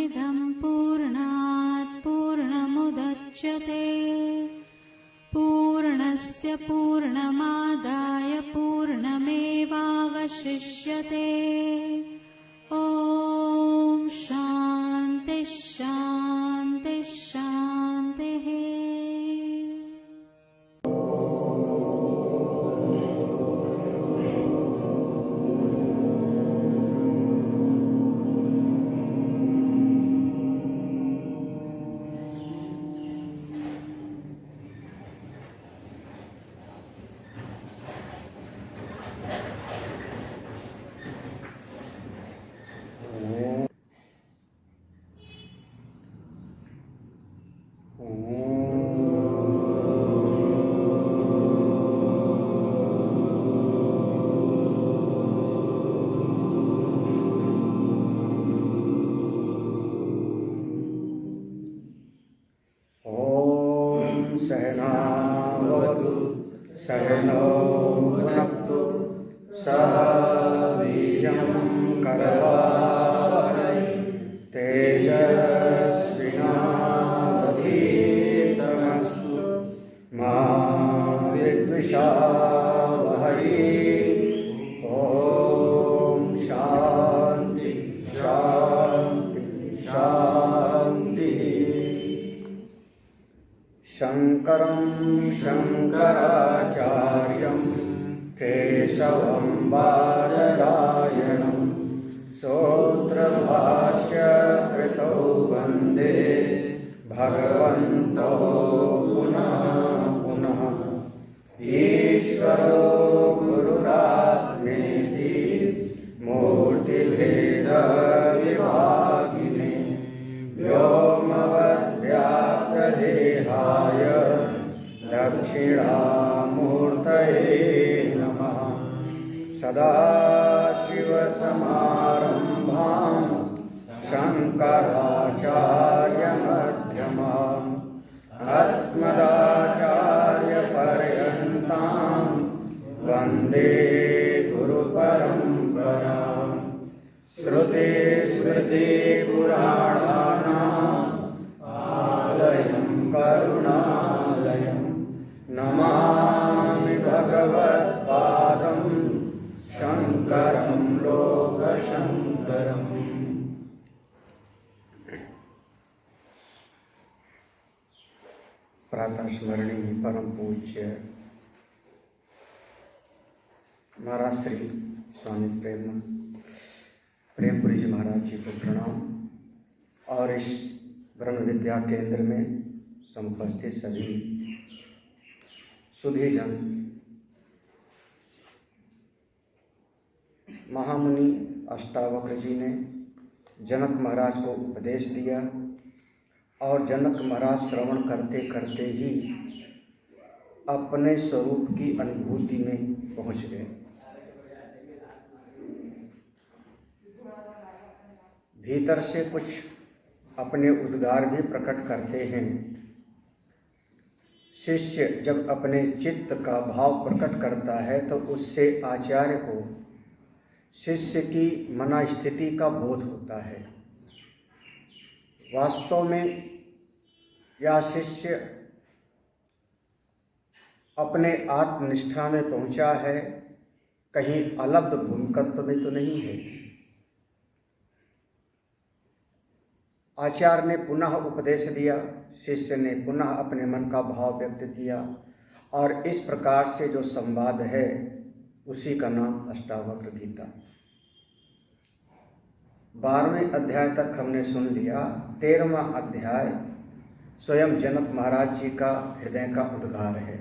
पूर्णमिदं पूर्णात् पूर्णमुदच्यते पूर्णस्य पूर्णमादाय पूर्णमेवावशिष्यते। ॐ शान्ति शान्ति शान्तिः। सहनावतु सहनौ भुनक्तु सह वीर्यं करवावहै तेजस्विनावधीतमस्तु मा विद्विषावहै। ॐ शान्ति शान्ति शान्तिः। शङ्करं शङ्कराचार्यं केशवं बादरायणं सूत्रभाष्यकृतौ वन्दे भगवन्तौ पुनः पुनः। ईश्वरो गुरुरात्मेति मूर्तिभेदविभागिने व्योमवद्व्याप्तदेहाय दक्षिणामूर्तये नमः। सदाशिवसमारम्भां शङ्कराचार्यमध्यमाम् अस्मदाचार्यपर्यन्तां वन्दे गुरुपरम्पराम्। श्रुतिस्मृतिपुराणानाम् आलयं करुणालयं नमामि भगवत्पादं शङ्करं लोकशङ्करम्। प्रातः स्मरणीय परम पूज्य महाराज श्री स्वामी प्रेमपुरी जी महाराज जी को प्रणाम और इस ब्रह्म विद्या केंद्र में समुपस्थित सभी सुधीजन। महामुनि अष्टावक्र जी ने जनक महाराज को उपदेश दिया और जनक महाराज श्रवण करते करते ही अपने स्वरूप की अनुभूति में पहुंच गए। भीतर से कुछ अपने उद्गार भी प्रकट करते हैं। शिष्य जब अपने चित्त का भाव प्रकट करता है तो उससे आचार्य को शिष्य की मना स्थिति का बोध होता है। वास्तव में यह शिष्य अपने आत्मनिष्ठा में पहुंचा है, कहीं अलब्ध भूमिकत्व में तो नहीं है। आचार्य ने पुनः उपदेश दिया, शिष्य ने पुनः अपने मन का भाव व्यक्त किया और इस प्रकार से जो संवाद है उसी का नाम अष्टावक्र गीता। 12वें अध्याय तक हमने सुन लिया। 13वां अध्याय स्वयं जनक महाराज जी का हृदय का उद्गार है।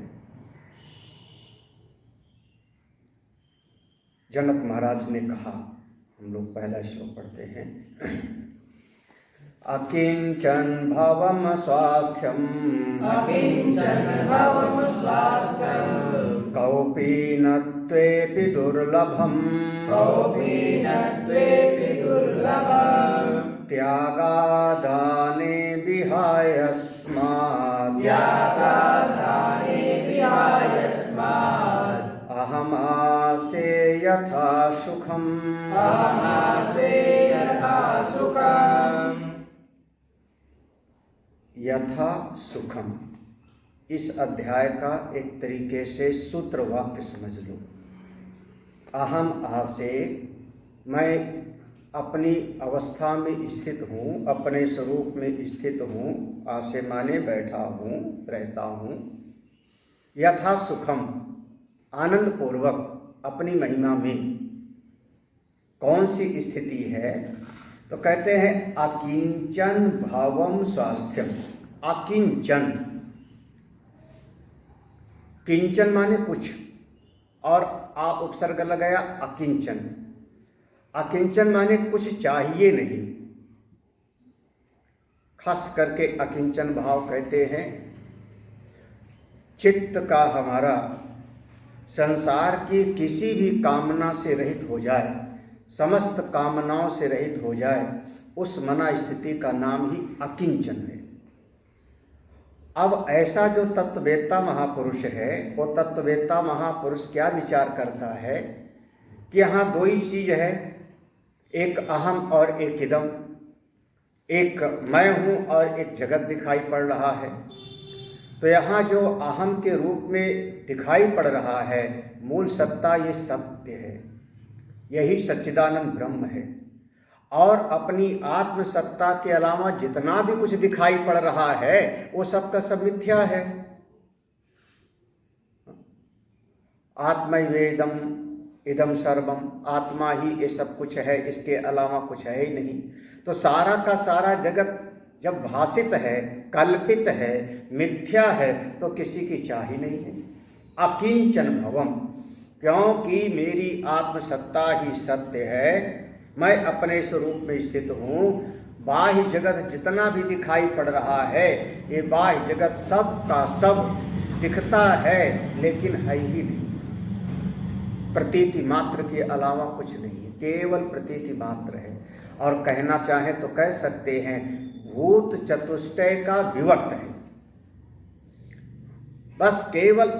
जनक महाराज ने कहा, हम लोग पहला श्लोक पढ़ते हैं। अकिंचन भवम स्वास्थ्यम कौपी न त्वेपि दुर्लभम त्यागादाने विहायस्मात् अहमासे यथा सुखम यथा सुखम, इस अध्याय का एक तरीके से सूत्र वाक्य समझ लो। अहम आसे, मैं अपनी अवस्था में स्थित हूँ, अपने स्वरूप में स्थित हूँ। आसे माने बैठा हूँ, रहता हूँ। यथा सुखम, आनंद पूर्वक अपनी महिमा में। कौन सी स्थिति है? तो कहते हैं अकिंचन भावम स्वास्थ्यम। अकिंचन, किंचन माने कुछ और आ उपसर्ग लगाया अकिंचन। अकिंचन माने कुछ चाहिए नहीं। खास करके अकिंचन भाव कहते हैं चित्त का हमारा संसार की किसी भी कामना से रहित हो जाए, समस्त कामनाओं से रहित हो जाए, उस मना स्थिति का नाम ही अकिंचन है। अब ऐसा जो तत्ववेत्ता महापुरुष है, वो तत्ववेत्ता महापुरुष क्या विचार करता है कि यहाँ दो ही चीज है, एक अहम और एक इदम, एक मैं हूँ और एक जगत दिखाई पड़ रहा है। तो यहाँ जो अहम के रूप में दिखाई पड़ रहा है, मूल सत्ता ये सत्य है, यही सच्चिदानंद ब्रह्म है। और अपनी आत्म सत्ता के अलावा जितना भी कुछ दिखाई पड़ रहा है वो सब का सब मिथ्या है। आत्मैवेदम इदम सर्वम, आत्मा ही ये सब कुछ है, इसके अलावा कुछ है ही नहीं। तो सारा का सारा जगत जब भासित है, कल्पित है, मिथ्या है, तो किसी की चाह ही नहीं है। अकिंचन भवम, क्योंकि मेरी आत्मसत्ता ही सत्य है, मैं अपने स्वरूप में स्थित हूँ। बाह्य जगत जितना भी दिखाई पड़ रहा है, ये बाह्य जगत सब का सब दिखता है लेकिन है ही नहीं, प्रतीति मात्र के अलावा कुछ नहीं है, केवल प्रतीति मात्र है। और कहना चाहे तो कह सकते हैं भूत चतुष्टय का विवर्त है। बस केवल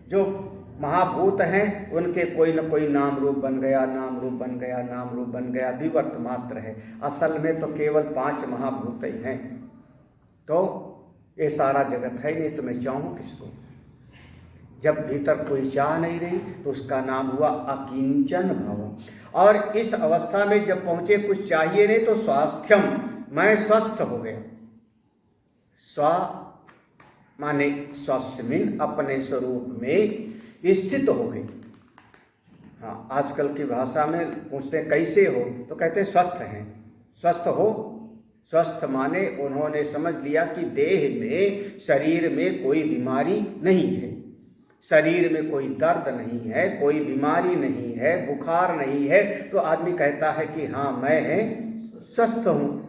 जो महाभूत हैं उनके कोई न कोई नाम रूप बन गया, नाम रूप बन गया, नाम रूप बन गया, विवर्त मात्र है। असल में तो केवल 5 महाभूत ही हैं। तो ये सारा जगत है नहीं, तो मैं चाहूँ किसको? जब भीतर कोई चाह नहीं रही तो उसका नाम हुआ अकिंचन भव। और इस अवस्था में जब पहुंचे कुछ चाहिए नहीं तो स्वास्थ्यम, मैं स्वस्थ हो गया। स्व माने स्वस्मिन, अपने स्वरूप में स्थित हो गई। हाँ, आजकल की भाषा में पूछते हैं कैसे हो, तो कहते हैं स्वस्थ हैं। स्वस्थ हो, स्वस्थ माने उन्होंने समझ लिया कि देह में, शरीर में कोई बीमारी नहीं है, शरीर में कोई दर्द नहीं है, कोई बीमारी नहीं है, बुखार नहीं है, तो आदमी कहता है कि हाँ मैं स्वस्थ हूँ।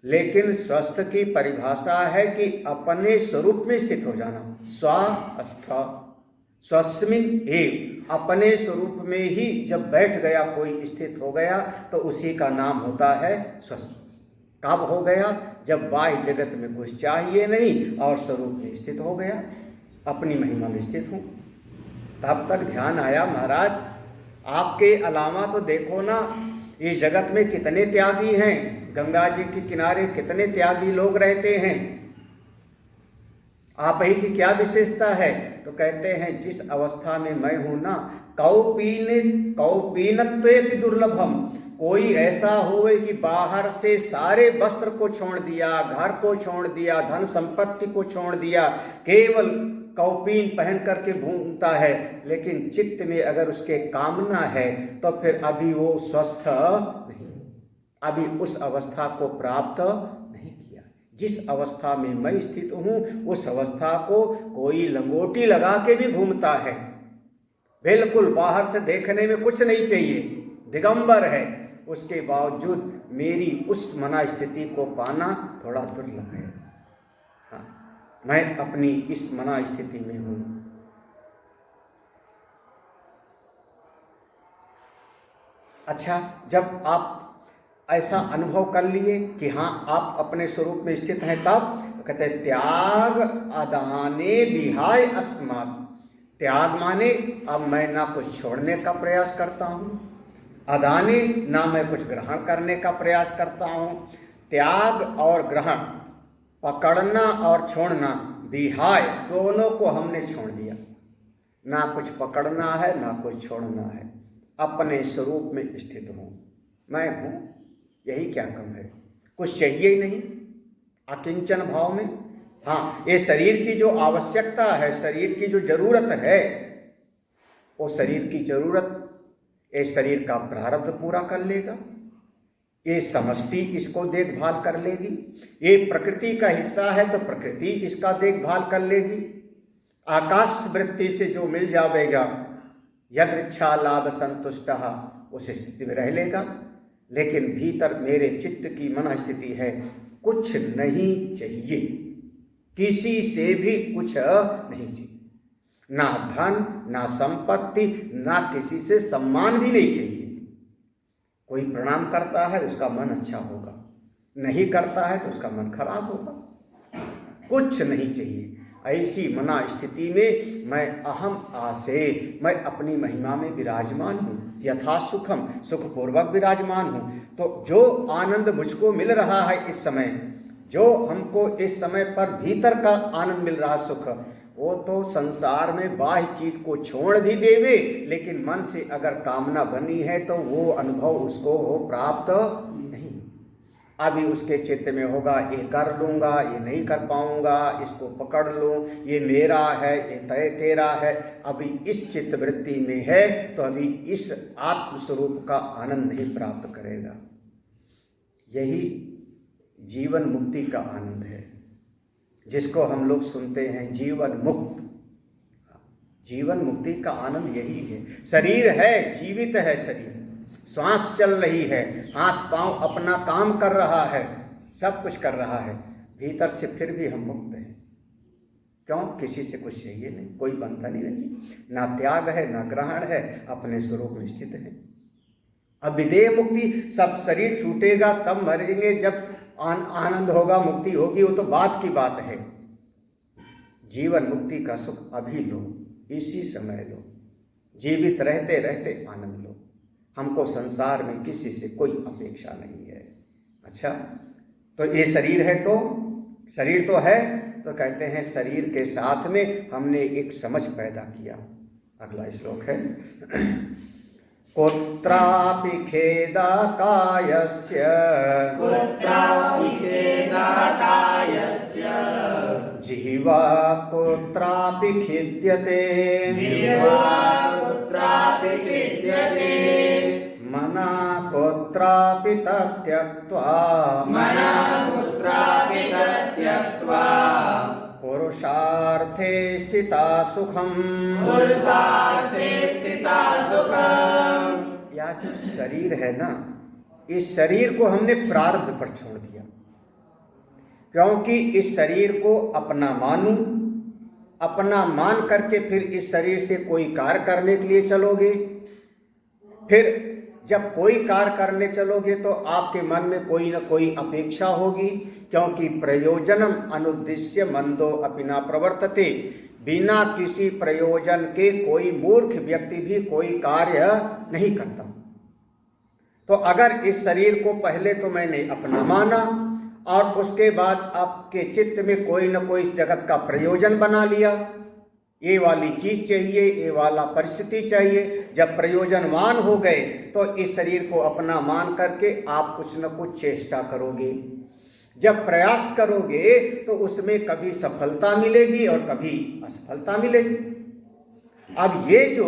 लेकिन स्वस्थ की परिभाषा है कि अपने स्वरूप में स्थित हो जाना। स्वस्थ, स्वस्मिन एव, अपने स्वरूप में ही जब बैठ गया, कोई स्थित हो गया, तो उसी का नाम होता है स्वस्थ। कब हो गया? जब बाह्य जगत में कुछ चाहिए नहीं और स्वरूप में स्थित हो गया, अपनी महिमा में स्थित हूँ। तब तक ध्यान आया महाराज आपके अलावा तो देखो ना, इस जगत में कितने त्यागी हैं, गंगा जी के किनारे कितने त्यागी लोग रहते हैं, आप ही की क्या विशेषता है? तो कहते हैं जिस अवस्था में मैं हूं ना, कौपीनत्वेपि दुर्लभम, कोई ऐसा होवे कि बाहर से सारे वस्त्र को छोड़ दिया, घर को छोड़ दिया, धन संपत्ति को छोड़ दिया, केवल कौपीन पहन करके घूमता है, लेकिन चित्त में अगर उसके कामना है तो फिर अभी वो स्वस्थ नहीं, अभी उस अवस्था को प्राप्त नहीं किया। जिस अवस्था में मैं स्थित हूँ उस अवस्था को कोई लंगोटी लगा के भी घूमता है, बिल्कुल बाहर से देखने में कुछ नहीं चाहिए, दिगंबर है, उसके बावजूद मेरी उस मना स्थिति को पाना थोड़ा दुर्लभ है। हाँ, मैं अपनी इस मना स्थिति में हूँ। अच्छा, जब आप ऐसा अनुभव कर लिए कि हाँ आप अपने स्वरूप में स्थित हैं, तब तो कहते हैं त्याग अदाने विहाय अस्मात्। त्याग माने अब मैं ना कुछ छोड़ने का प्रयास करता हूँ, अदाने ना मैं कुछ ग्रहण करने का प्रयास करता हूँ। त्याग और ग्रहण पकड़ना और छोड़ना विहाय दोनों को हमने छोड़ दिया। ना कुछ पकड़ना है ना कुछ छोड़ना है, अपने स्वरूप में स्थित हूँ, मैं हूँ, यही क्या कम है। कुछ चाहिए ही नहीं, अकिंचन भाव में। हाँ, ये शरीर की जो आवश्यकता है, शरीर की जो जरूरत है, वो शरीर की जरूरत ये शरीर का प्रारब्ध पूरा कर लेगा, ये समष्टि इसको देखभाल कर लेगी, ये प्रकृति का हिस्सा है तो प्रकृति इसका देखभाल कर लेगी। आकाश वृत्ति से जो मिल जाएगा, यदृच्छा लाभ संतुष्ट, उस स्थिति में रह लेगा। लेकिन भीतर मेरे चित्त की मन स्थिति है, कुछ नहीं चाहिए, किसी से भी कुछ नहीं चाहिए, ना धन ना संपत्ति, ना किसी से सम्मान भी नहीं चाहिए। कोई प्रणाम करता है उसका मन अच्छा होगा, नहीं करता है तो उसका मन खराब होगा, कुछ नहीं चाहिए। ऐसी मना स्थिति में मैं अहम आसे, मैं अपनी महिमा में विराजमान हूँ, यथा सुखम, सुखपूर्वक विराजमान हूँ। तो जो आनंद मुझको मिल रहा है इस समय, जो हमको इस समय पर भीतर का आनंद मिल रहा सुख, वो तो संसार में बाह्य चीज को छोड़ भी देवे, लेकिन मन से अगर कामना बनी है तो वो अनुभव उसको प्राप्त नहीं। अभी उसके चित्त में होगा ये कर लूंगा, ये नहीं कर पाऊंगा, इसको पकड़ लूं, ये मेरा है, ये तय तेरा है। अभी इस चित्त वृत्ति में है तो अभी इस आत्मस्वरूप का आनंद नहीं प्राप्त करेगा। यही जीवन मुक्ति का आनंद है, जिसको हम लोग सुनते हैं जीवन मुक्त। जीवन मुक्ति का आनंद यही है। शरीर है, जीवित है शरीर, श्वास चल रही है, हाथ पांव अपना काम कर रहा है, सब कुछ कर रहा है, भीतर से फिर भी हम मुक्त हैं। क्यों? किसी से कुछ चाहिए नहीं, कोई बंधन ही नहीं, ना त्याग है ना ग्रहण है, अपने स्वरूप में स्थित है। अब विदेह मुक्ति, सब शरीर छूटेगा तब मरेंगे, जब आनंद होगा, मुक्ति होगी, वो तो बात की बात है। जीवन मुक्ति का सुख अभी लो, इसी समय लो, जीवित रहते रहते आनंद लो। हमको संसार में किसी से कोई अपेक्षा नहीं है। अच्छा, तो ये शरीर है, तो शरीर तो है, तो कहते हैं शरीर के साथ में हमने एक समझ पैदा किया। अगला श्लोक है कुत्रापि खेदाकायस्य, कुत्रापि खेदाकायस्य, जीवा कुत्रापि खिद्यते, जीवा कुत्रापि खिद्यते, मना कुत्रापि तत्यक्त्वा, मना कुत्रापि तत्यक्त्वा, पुरुषार्थे स्थिता सुखम, पुरुषार्थे स्थिता सुखम। या जो शरीर है ना, इस शरीर को हमने प्रारब्ध पर छोड़ दिया, क्योंकि इस शरीर को अपना मानूं, अपना मान करके फिर इस शरीर से कोई कार्य करने के लिए चलोगे। फिर जब कोई कार्य करने चलोगे तो आपके मन में कोई न कोई अपेक्षा होगी, क्योंकि प्रयोजनम अनुद्देश्य मंदो अपि न प्रवर्तते। बिना किसी प्रयोजन के कोई मूर्ख व्यक्ति भी कोई कार्य नहीं करता। तो अगर इस शरीर को पहले तो मैंने अपना माना और उसके बाद आपके चित्त में कोई न कोई इस जगत का प्रयोजन बना लिया, ये वाली चीज चाहिए, ये वाला परिस्थिति चाहिए। जब प्रयोजनवान हो गए तो इस शरीर को अपना मान करके आप कुछ न कुछ चेष्टा करोगे। जब प्रयास करोगे तो उसमें कभी सफलता मिलेगी और कभी असफलता मिलेगी। अब ये जो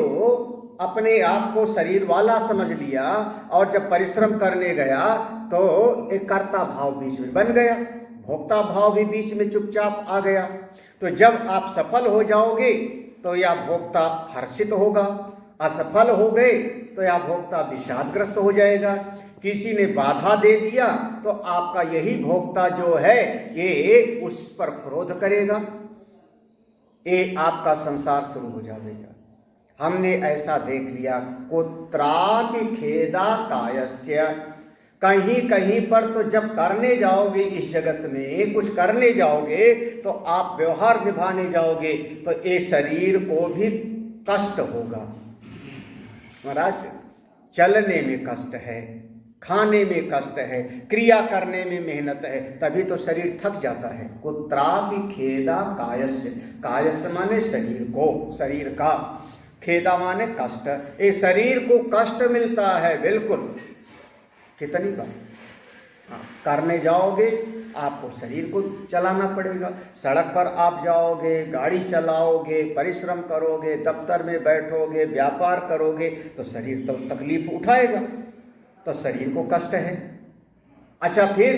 अपने आप को शरीर वाला समझ लिया और जब परिश्रम करने गया तो एक कर्ता भाव बीच में बन गया, भोक्ता भाव भी बीच में चुपचाप आ गया। तो जब आप सफल हो जाओगे तो या भोक्ता हर्षित होगा, असफल हो गए तो या भोक्ता विषादग्रस्त हो जाएगा। किसी ने बाधा दे दिया तो आपका यही भोक्ता जो है ये उस पर क्रोध करेगा, ये आपका संसार शुरू हो जाएगा। हमने ऐसा देख लिया। कुत्रापि खेदाकायस्य, कहीं कहीं पर तो जब करने जाओगे इस जगत में, कुछ करने जाओगे तो आप व्यवहार निभाने जाओगे तो ये शरीर को भी कष्ट होगा। महाराज, चलने में कष्ट है, खाने में कष्ट है, क्रिया करने में मेहनत है, तभी तो शरीर थक जाता है। कुत्रापि खेदा कायस्य, कायस्य माने शरीर को, शरीर का, खेदा माने कष्ट। ये शरीर को कष्ट मिलता है, बिल्कुल। कितनी बार करने जाओगे आपको शरीर को चलाना पड़ेगा। सड़क पर आप जाओगे, गाड़ी चलाओगे, परिश्रम करोगे, दफ्तर में बैठोगे, व्यापार करोगे, तो शरीर तो तकलीफ उठाएगा, तो शरीर को कष्ट है। अच्छा, फिर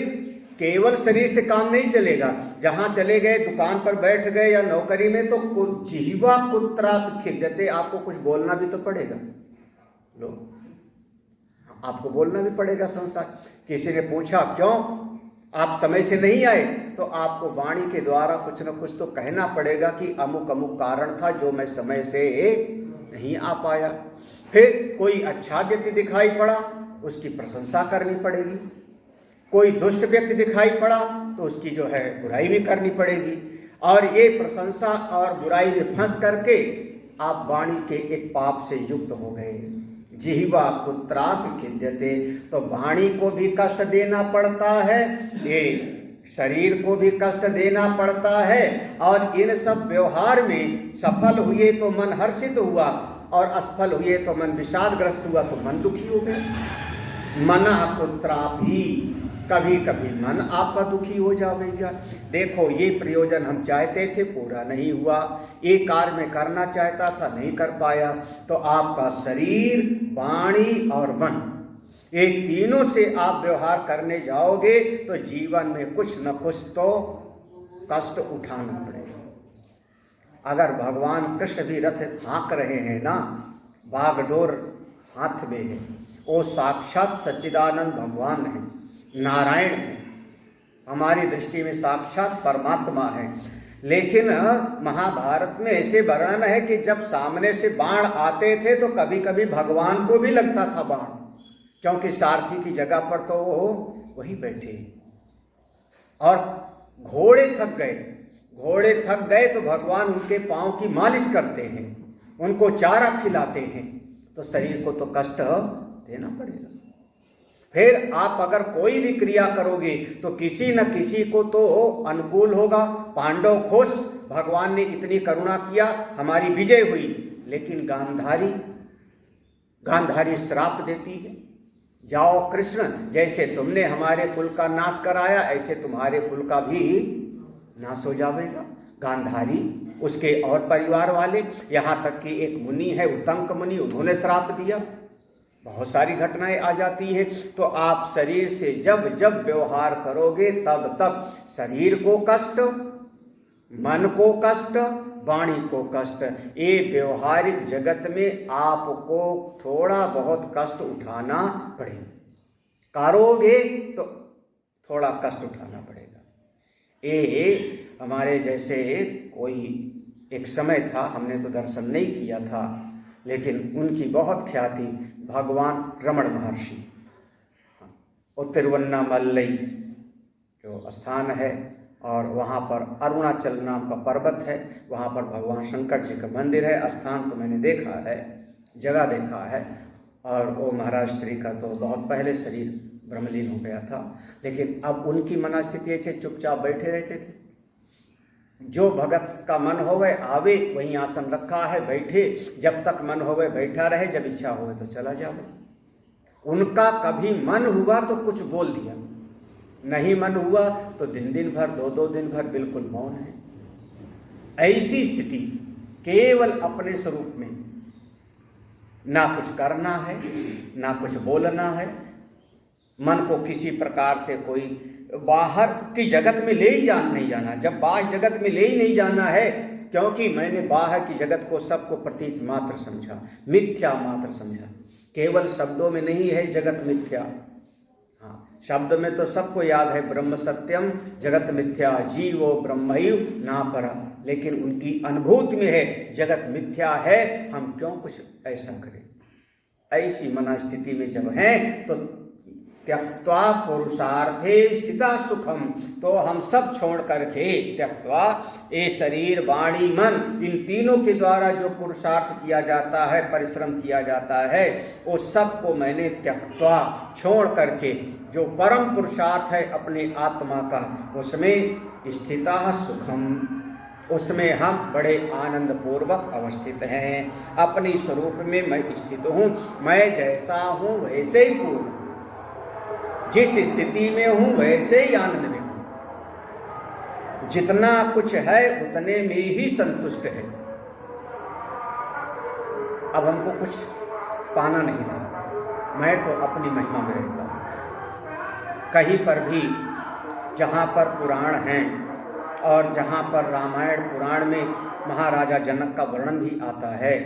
केवल शरीर से काम नहीं चलेगा। जहां चले गए, दुकान पर बैठ गए या नौकरी में, तो जिह्वा कुत्रापि खिद्यते, आपको कुछ बोलना भी तो पड़ेगा। लो, आपको बोलना भी पड़ेगा। संसार किसी ने पूछा क्यों आप समय से नहीं आए, तो आपको वाणी के द्वारा कुछ न कुछ तो कहना पड़ेगा कि अमुक अमुक कारण था जो मैं समय से नहीं आ पाया। फिर कोई अच्छा व्यक्ति दिखाई पड़ा, उसकी प्रशंसा करनी पड़ेगी। कोई दुष्ट व्यक्ति दिखाई पड़ा तो उसकी जो है बुराई भी करनी पड़ेगी। और ये प्रशंसा और बुराई में फंस करके आप वाणी के एक पाप से युक्त हो गए। जिह्वा कुत्रापि खिद्यते, तो वाणी को भी कष्ट देना पड़ता है, ये शरीर को भी कष्ट देना पड़ता है। और इन सब व्यवहार में सफल हुए तो मन हर्षित हुआ, और असफल हुए तो मन विषादग्रस्त हुआ, तो मन दुखी हो गया। मनः कुत्रापि, कभी कभी मन आपका दुखी हो जाएगा। देखो, ये प्रयोजन हम चाहते थे, पूरा नहीं हुआ। एक कार्य में करना चाहता था, नहीं कर पाया, तो आपका शरीर, वाणी और मन, ये तीनों से आप व्यवहार करने जाओगे तो जीवन में कुछ न कुछ तो कष्ट उठाना पड़ेगा। अगर भगवान कृष्ण भी रथ हाँक रहे हैं ना, बागडोर हाथ में है, वो साक्षात सच्चिदानंद भगवान है, नारायण है, हमारी दृष्टि में साक्षात परमात्मा है। लेकिन महाभारत में ऐसे वर्णन है कि जब सामने से बाण आते थे तो कभी कभी भगवान को भी लगता था बाण, क्योंकि सारथी की जगह पर तो वो वही बैठे। और घोड़े थक गए तो भगवान उनके पांव की मालिश करते हैं, उनको चारा खिलाते हैं, तो शरीर को तो कष्ट देना पड़ेगा। फिर आप अगर कोई भी क्रिया करोगे तो किसी न किसी को तो अनुकूल होगा। पांडव खुश, भगवान ने इतनी करुणा किया, हमारी विजय हुई। लेकिन गांधारी श्राप देती है, जाओ कृष्ण, जैसे तुमने हमारे कुल का नाश कराया, ऐसे तुम्हारे कुल का भी नाश हो जाएगा। गांधारी, उसके और परिवार वाले, यहाँ तक कि एक मुनि है उत्तंक मुनि, उन्होंने श्राप दिया। बहुत सारी घटनाएं आ जाती है। तो आप शरीर से जब जब व्यवहार करोगे तब तब शरीर को कष्ट, मन को कष्ट, वाणी को कष्ट। ये व्यवहारिक जगत में आपको थोड़ा बहुत कष्ट उठाना पड़ेगा। करोगे तो थोड़ा कष्ट उठाना पड़ेगा। ये हमारे जैसे कोई एक समय था, हमने तो दर्शन नहीं किया था, लेकिन उनकी बहुत ख्याति भगवान रमण महर्षि, और तिरुवन्नामलई जो स्थान है, और वहाँ पर अरुणाचल नाम का पर्वत है, वहाँ पर भगवान शंकर जी का मंदिर है। स्थान तो मैंने देखा है, जगह देखा है। और वो महाराज श्री का तो बहुत पहले शरीर ब्रह्मलीन हो गया था, लेकिन अब उनकी मनस्थिति ऐसे चुपचाप बैठे रहते थे। जो भगत का मन होवे आवे, वहीं आसन रखा है, बैठे, जब तक मन होवे बैठा रहे, जब इच्छा होवे तो चला जावे। उनका कभी मन हुआ तो कुछ बोल दिया, नहीं मन हुआ तो दिन दिन भर, दो दिन भर बिल्कुल मौन है। ऐसी स्थिति केवल अपने स्वरूप में, ना कुछ करना है ना कुछ बोलना है, मन को किसी प्रकार से कोई बाहर की जगत में ले ही नहीं जाना। जब बाह्य जगत में ले ही नहीं जाना है, क्योंकि मैंने बाहर की जगत को सबको प्रतीत मात्र समझा, मिथ्या मात्र समझा। केवल शब्दों में नहीं है जगत मिथ्या, हाँ, शब्द में तो सबको याद है ब्रह्म सत्यम जगत मिथ्या जीवो ब्रह्मैव ना परा, लेकिन उनकी अनुभूति में है जगत मिथ्या है, हम क्यों कुछ ऐसा करें। ऐसी मनस्थिति में जब हैं तो त्यक्त्वा पुरुषार्थे स्थिता सुखम, तो हम सब छोड़ करके त्यक्त्वा, ये शरीर वाणी मन इन तीनों के द्वारा जो पुरुषार्थ किया जाता है, परिश्रम किया जाता है, वो सब को मैंने त्यक्त्वा छोड़ करके जो परम पुरुषार्थ है अपने आत्मा का, उसमें स्थिता सुखम, उसमें हम बड़े आनंद पूर्वक अवस्थित हैं। अपनी स्वरूप में मैं स्थित हूँ, मैं जैसा हूँ वैसे ही पूर्ण, जिस स्थिति में हूँ वैसे ही आनंद में हूँ, जितना कुछ है उतने में ही संतुष्ट है। अब हमको कुछ पाना नहीं था, मैं तो अपनी महिमा में रहता हूँ। कहीं पर भी जहाँ पर पुराण हैं और जहाँ पर रामायण पुराण में महाराजा जनक का वर्णन भी आता है,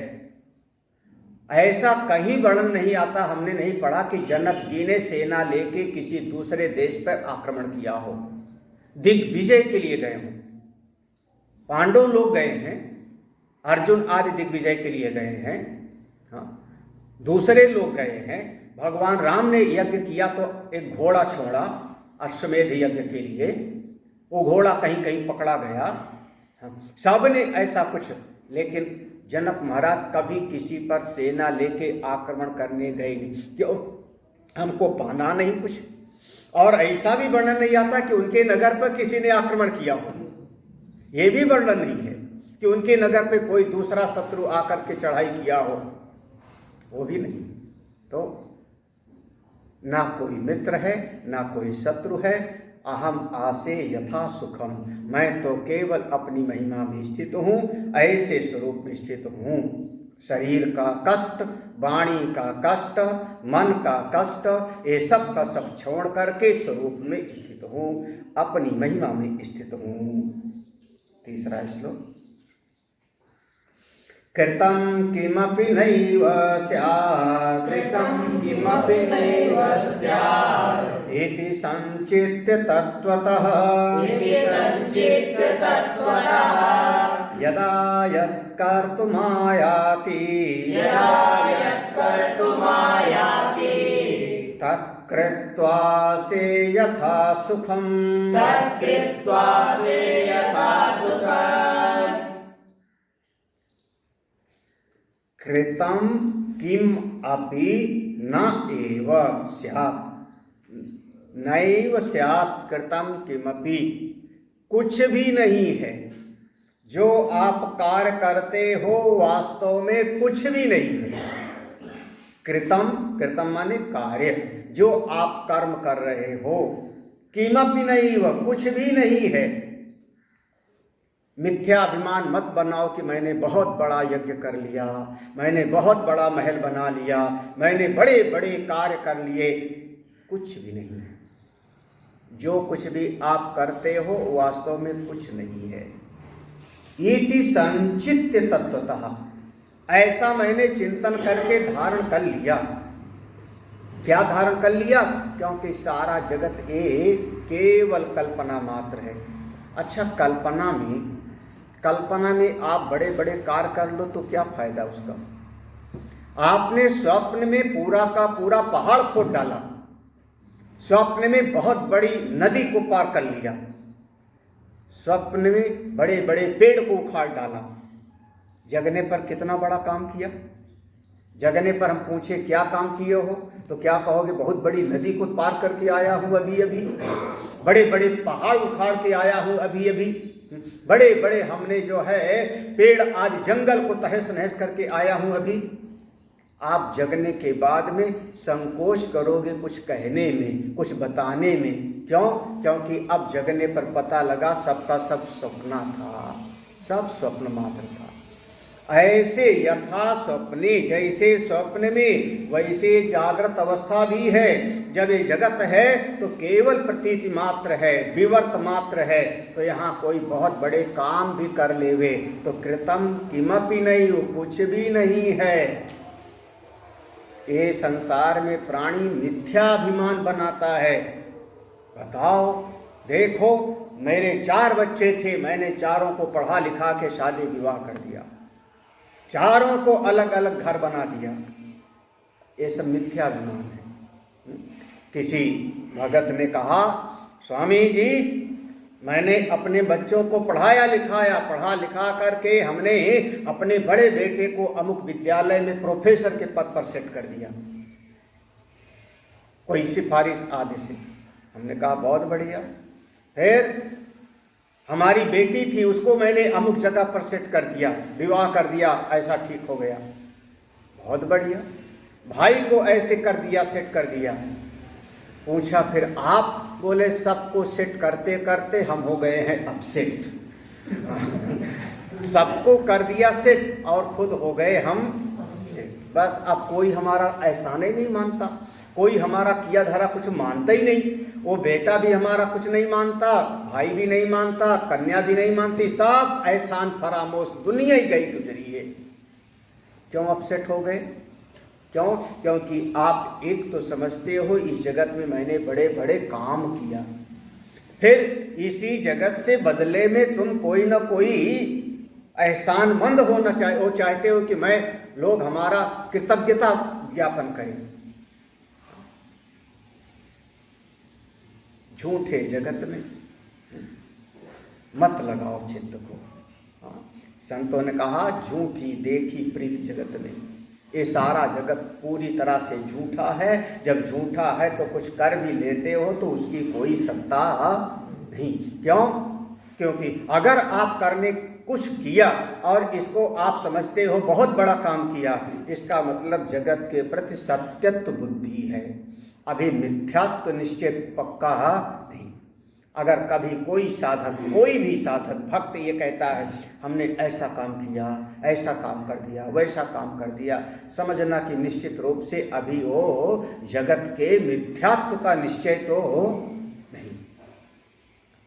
ऐसा कहीं वर्णन नहीं आता, हमने नहीं पढ़ा कि जनक जी ने सेना लेके किसी दूसरे देश पर आक्रमण किया हो, दिग्विजय के लिए गए हों। पांडव लोग गए हैं, अर्जुन आदि दिग्विजय के लिए गए हैं, हाँ, दूसरे लोग गए हैं। भगवान राम ने यज्ञ किया तो एक घोड़ा छोड़ा अश्वमेध यज्ञ के लिए, वो घोड़ा कहीं कहीं पकड़ा गया, हाँ, सब ने ऐसा कुछ, लेकिन जनक महाराज कभी किसी पर सेना लेके आक्रमण करने गए नहीं। क्यों? हमको पाना नहीं कुछ। और ऐसा भी वर्णन नहीं आता कि उनके नगर पर किसी ने आक्रमण किया हो, ये भी वर्णन नहीं है कि उनके नगर पे कोई दूसरा शत्रु आकर के चढ़ाई किया हो, वो भी नहीं। तो ना कोई मित्र है ना कोई शत्रु है, अहम आसे यथा सुखम, मैं तो केवल अपनी महिमा में स्थित हूँ, ऐसे स्वरूप में स्थित हूँ। शरीर का कष्ट, वाणी का कष्ट, मन का कष्ट, ये सब का सब छोड़ करके स्वरूप में स्थित हूँ, अपनी महिमा में स्थित हूँ। तीसरा श्लोक, कृतं किमपि नैव स्यात्, कृतं किमपि नैव स्यात्, इति संचित्य तत्त्वतः, इति संचित्य तत्त्वतः, यदा यत्कर्तुमायाति, यदा यत्कर्तुमायाति, तत्कृत्वा से यथा सुखम्, तत्कृत्वा से यथा सुखम्। कृतं किम अपि न एव स्यात्, नैव स्यात् कृतं किमपि, कुछ भी नहीं है जो आप कार्य करते हो, वास्तव में कुछ भी नहीं है। कृतम, कृतम माने कार्य, जो आप कर्म कर रहे हो, किमपि नैव, कुछ भी नहीं है। मिथ्याभिमान मत बनाओ कि मैंने बहुत बड़ा यज्ञ कर लिया, मैंने बहुत बड़ा महल बना लिया, मैंने बड़े बड़े कार्य कर लिए, कुछ भी नहीं है। जो कुछ भी आप करते हो वास्तव में कुछ नहीं है। इति संचित्य तत्वतः, ऐसा मैंने चिंतन करके धारण कर लिया। क्या धारण कर लिया? क्योंकि सारा जगत एक केवल कल्पना मात्र है। अच्छा, कल्पना में आप बड़े बड़े कार्य कर लो तो क्या फायदा उसका? आपने स्वप्न में पूरा का पूरा पहाड़ खोद डाला, स्वप्न में बहुत बड़ी नदी को पार कर लिया, स्वप्न में बड़े बड़े पेड़ को उखाड़ डाला, जगने पर कितना बड़ा काम किया। जगने पर हम पूछे क्या काम किए हो तो क्या कहोगे? बहुत बड़ी नदी को पार करके आया हूं अभी अभी, बड़े बड़े पहाड़ उखाड़ के आया हूं अभी अभी, बड़े बड़े हमने जो है पेड़ आदि जंगल को तहस नहस करके आया हूं अभी। आप जगने के बाद में संकोच करोगे कुछ कहने में, कुछ बताने में। क्यों? क्योंकि अब जगने पर पता लगा सबका सब सपना था, सब स्वप्न मात्र था। ऐसे यथा स्वप्ने, जैसे स्वप्न में वैसे जागृत अवस्था भी है। जब ये जगत है तो केवल प्रतीति मात्र है, विवर्त मात्र है। तो यहाँ कोई बहुत बड़े काम भी कर लेवे तो कृतम किमपि नहीं, कुछ भी नहीं है। ये संसार में प्राणी मिथ्याभिमान बनाता है। बताओ, देखो, मेरे 4 बच्चे थे, मैंने चारों को पढ़ा लिखा के शादी विवाह कर दिया, चारों को अलग अलग घर बना दिया। ये सब मिथ्याभिमान है। किसी भगत ने कहा, स्वामी जी मैंने अपने बच्चों को पढ़ा लिखा करके हमने अपने बड़े बेटे को अमुक विद्यालय में प्रोफेसर के पद पर सेट कर दिया, कोई सिफारिश आदि से। हमने कहा बहुत बढ़िया। फिर हमारी बेटी थी, उसको मैंने अमुक जगह पर सेट कर दिया, विवाह कर दिया, ऐसा ठीक हो गया, बहुत बढ़िया। भाई को ऐसे कर दिया, सेट कर दिया। पूछा फिर आप? बोले सबको सेट करते करते हम हो गए हैं अपसेट। सबको कर दिया सेट और खुद हो गए हम सेट। बस अब कोई हमारा एहसान ही नहीं मानता, कोई हमारा किया धरा कुछ मानता ही नहीं। वो बेटा भी हमारा कुछ नहीं मानता, भाई भी नहीं मानता, कन्या भी नहीं मानती, सब एहसान फरामोश, दुनिया ही गई गुजरी है। क्यों अपसेट हो गए? क्यों? क्योंकि आप एक तो समझते हो इस जगत में मैंने बड़े बड़े काम किया, फिर इसी जगत से बदले में तुम कोई ना कोई एहसानमंद होना चाहते हो कि मैं लोग हमारा कृतज्ञता ज्ञापन करें। झूठे जगत में मत लगाओ चित्त को। संतों ने कहा झूठी देखी प्रीत जगत में। ये सारा जगत पूरी तरह से झूठा है। जब झूठा है तो कुछ कर भी लेते हो तो उसकी कोई सत्ता नहीं। क्यों? क्योंकि अगर आप करने कुछ किया और इसको आप समझते हो बहुत बड़ा काम किया, इसका मतलब जगत के प्रति सत्यत्व बुद्धि है, अभी मिथ्यात्व निश्चित पक्का नहीं। अगर कभी कोई साधक, कोई भी साधक भक्त ये कहता है हमने ऐसा काम किया, ऐसा काम कर दिया, वैसा काम कर दिया, समझना कि निश्चित रूप से अभी वो जगत के मिथ्यात्व का निश्चय तो नहीं।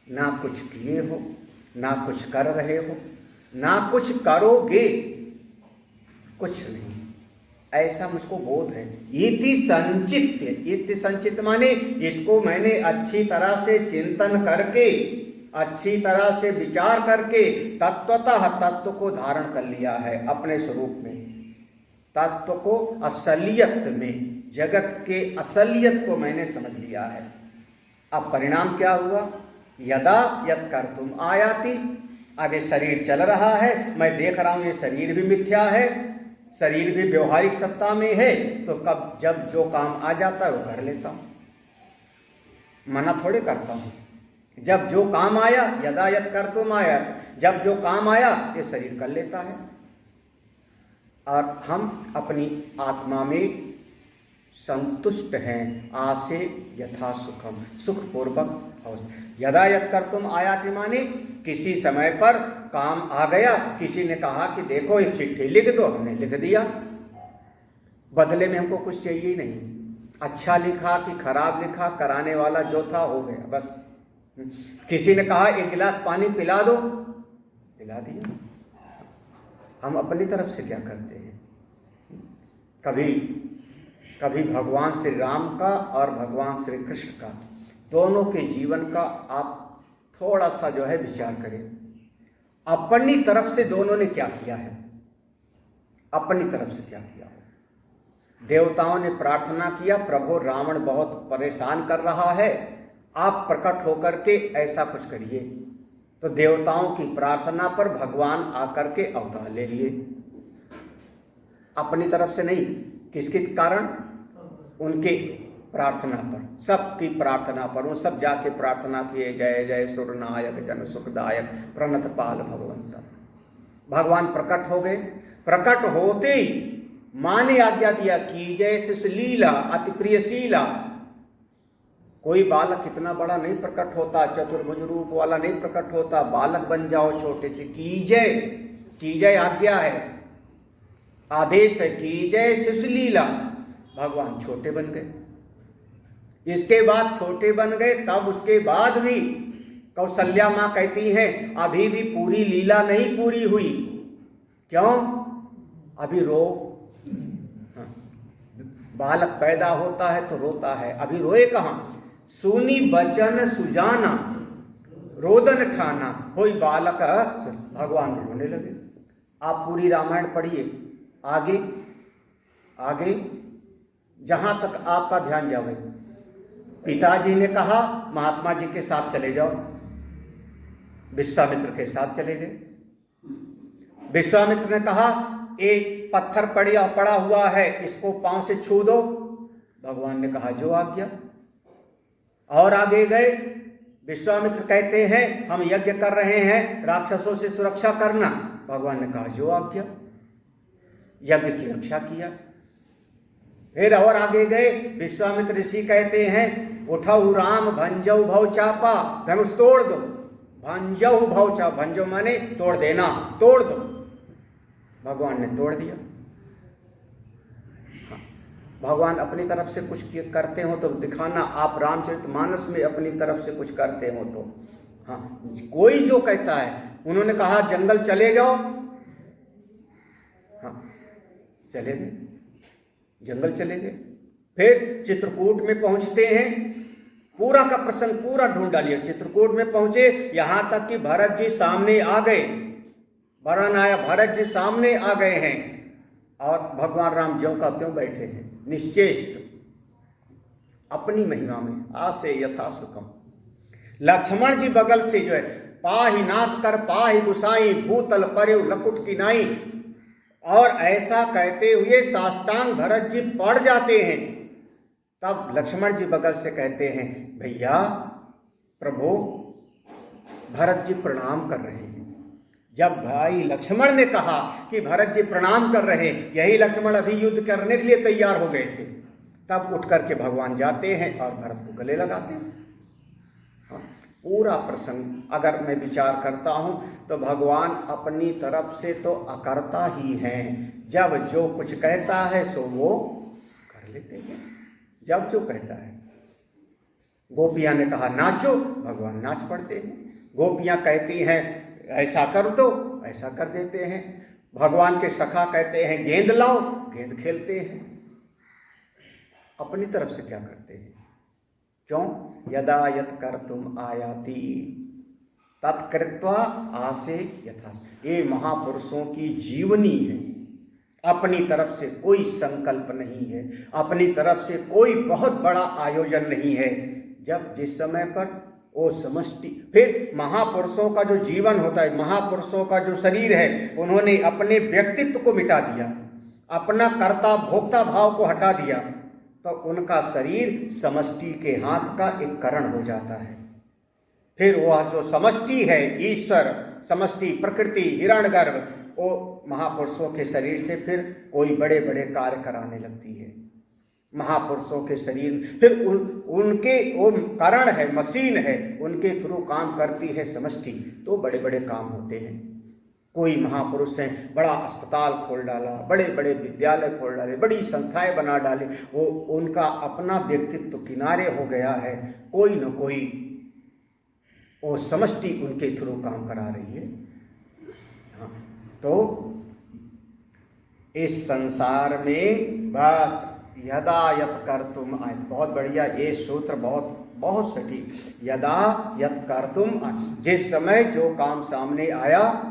ना कुछ किए हो, ना कुछ कर रहे हो, ना कुछ करोगे, कुछ नहीं, ऐसा मुझको बोध है। इति संचित्य, इति संचित माने इसको मैंने अच्छी तरह से चिंतन करके, अच्छी तरह से विचार करके तत्वतः तत्व को धारण कर लिया है अपने स्वरूप में, तत्व को असलियत में, जगत के असलियत को मैंने समझ लिया है। अब परिणाम क्या हुआ? यदा यत् कर्तुम आयाति। अब ये शरीर चल रहा है, मैं देख रहा हूं ये शरीर भी मिथ्या है, शरीर भी व्यवहारिक सत्ता में है, तो कब जब जो काम आ जाता है वो कर लेता हूं, मना थोड़े करता हूं। जब जो काम आया, यदा यत् कर्तुम आया, जब जो काम आया ये शरीर कर लेता है। और हम अपनी आत्मा में संतुष्ट हैं, आसे यथा सुखम, सुखपूर्वक अवस्था। यदा यत् कर्तुम आयाति माने किसी समय पर काम आ गया, किसी ने कहा कि देखो एक चिट्ठी लिख दो, हमने लिख दिया, बदले में हमको कुछ चाहिए ही नहीं। अच्छा लिखा कि खराब लिखा, कराने वाला जो था हो गया बस। किसी ने कहा एक गिलास पानी पिला दो, पिला दिया। हम अपनी तरफ से क्या करते हैं? कभी भगवान श्री राम का और भगवान श्री कृष्ण का, दोनों के जीवन का आप थोड़ा सा जो है विचार करें। अपनी तरफ से दोनों ने क्या किया है? अपनी तरफ से क्या किया हो? देवताओं ने प्रार्थना किया, प्रभु रावण बहुत परेशान कर रहा है, आप प्रकट होकर के ऐसा कुछ करिए। तो देवताओं की प्रार्थना पर भगवान आकर के अवतार ले लिए, अपनी तरफ से नहीं। किसके कारण? उनके प्रार्थना पर, सबकी प्रार्थना पर। वो सब जाके प्रार्थना किए, जय जय सुरनायक जन सुखदायक प्रणत पाल भगवंत। भगवान प्रकट हो गए। प्रकट होते ही मां ने आज्ञा दिया कि जैसे सुलीला अति प्रियशीला। कोई बालक इतना बड़ा नहीं प्रकट होता, चतुर्भुज रूप वाला नहीं प्रकट होता, बालक बन जाओ छोटे से। कीजय आज्ञा है, आदेश है, कीजय शिशुलीला। भगवान छोटे बन गए। इसके बाद छोटे बन गए, तब उसके बाद भी कौशल्या मां कहती है अभी भी पूरी लीला नहीं पूरी हुई। क्यों? अभी रो, बालक पैदा होता है तो रोता है, अभी रोए कहां? सुनी बचन सुजाना रोदन ठाना, कोई बालक, भगवान रोने लगे। आप पूरी रामायण पढ़िए, आगे आगे जहां तक आपका ध्यान जावे, पिताजी ने कहा महात्मा जी के साथ चले जाओ, विश्वामित्र के साथ चले गए। विश्वामित्र ने कहा एक पत्थर पड़ा हुआ है, इसको पांव से छू दो। भगवान ने कहा जो आज्ञा। और आगे गए। विश्वामित्र कहते हैं हम यज्ञ कर रहे हैं, राक्षसों से सुरक्षा करना। भगवान ने कहा जो आज्ञा। यज्ञ की रक्षा किया। फिर और आगे गए। विश्वामित्र ऋषि कहते हैं उठाऊ राम भंजऊ भव चापा, धनुष तोड़ दो। भंजऊ भव चाप, भंजो माने तोड़ देना, तोड़ दो। भगवान ने तोड़ दिया। भगवान अपनी तरफ से कुछ करते हो तो दिखाना। आप रामचरितमानस में अपनी तरफ से कुछ करते हो तो हाँ, कोई जो कहता है, उन्होंने कहा जंगल चले जाओ, हाँ चले गए, जंगल चले गए। फिर चित्रकूट में पहुंचते हैं। पूरा का प्रसंग पूरा ढूंढ डालिए। चित्रकूट में पहुंचे, यहां तक कि भरत जी सामने आ गए। वर्णन आया भरत जी सामने आ गए हैं और भगवान राम ज्यों का त्यों बैठे हैं, निश्चेष्ट अपनी महिमा में। आसे यथा सुखम। लक्ष्मण जी बगल से जो है पाहि नाथ कर पाहि गुसाई, भूतल परे लकुट की नाई। और ऐसा कहते हुए साष्टांग भरत जी पड़ जाते हैं। तब लक्ष्मण जी बगल से कहते हैं भैया प्रभु, भरत जी प्रणाम कर रहे हैं। जब भाई लक्ष्मण ने कहा कि भरत जी प्रणाम कर रहे, यही लक्ष्मण अभी युद्ध करने के लिए तैयार हो गए थे, तब उठ करके भगवान जाते हैं और भरत को गले लगाते हैं। हाँ, पूरा प्रसंग अगर मैं विचार करता हूं तो भगवान अपनी तरफ से तो अकर्ता ही हैं। जब जो कुछ कहता है सो वो कर लेते हैं। जब जो कहता है, गोपियां ने कहा नाचो, भगवान नाच पड़ते हैं। गोपियां कहती हैं ऐसा कर दो, ऐसा कर देते हैं। भगवान के सखा कहते हैं गेंद लाओ, गेंद खेलते हैं। अपनी तरफ से क्या करते हैं? क्यों? यदा यत कर्तुम आयाति तत्कृत्वा आसे यथा। ये महापुरुषों की जीवनी है। अपनी तरफ से कोई संकल्प नहीं है, अपनी तरफ से कोई बहुत बड़ा आयोजन नहीं है। जब जिस समय पर वो समष्टि, फिर महापुरुषों का जो जीवन होता है, महापुरुषों का जो शरीर है, उन्होंने अपने व्यक्तित्व को मिटा दिया, अपना कर्ता भोक्ता भाव को हटा दिया, तो उनका शरीर समष्टि के हाथ का एक करण हो जाता है। फिर वह जो समष्टि है, ईश्वर, समष्टि, प्रकृति, हिरण्यगर्भ, वो महापुरुषों के शरीर से फिर कोई बड़े बड़े कार्य कराने लगती है। महापुरुषों के शरीर फिर उनके वो करण है, मशीन है, उनके थ्रू काम करती है समष्टि, तो बड़े बड़े काम होते हैं। कोई महापुरुष हैं, बड़ा अस्पताल खोल डाला, बड़े बड़े विद्यालय खोल डाले, बड़ी संस्थाएं बना डाले, वो उनका अपना व्यक्तित्व किनारे हो गया है। कोई न कोई वो समष्टि उनके थ्रू काम करा रही है। तो इस संसार में बस यदा यत कर्तुम आय, बहुत बढ़िया ये सूत्र, बहुत सटीक। यदा यत कर्तुम आय, जिस समय जो काम सामने आया,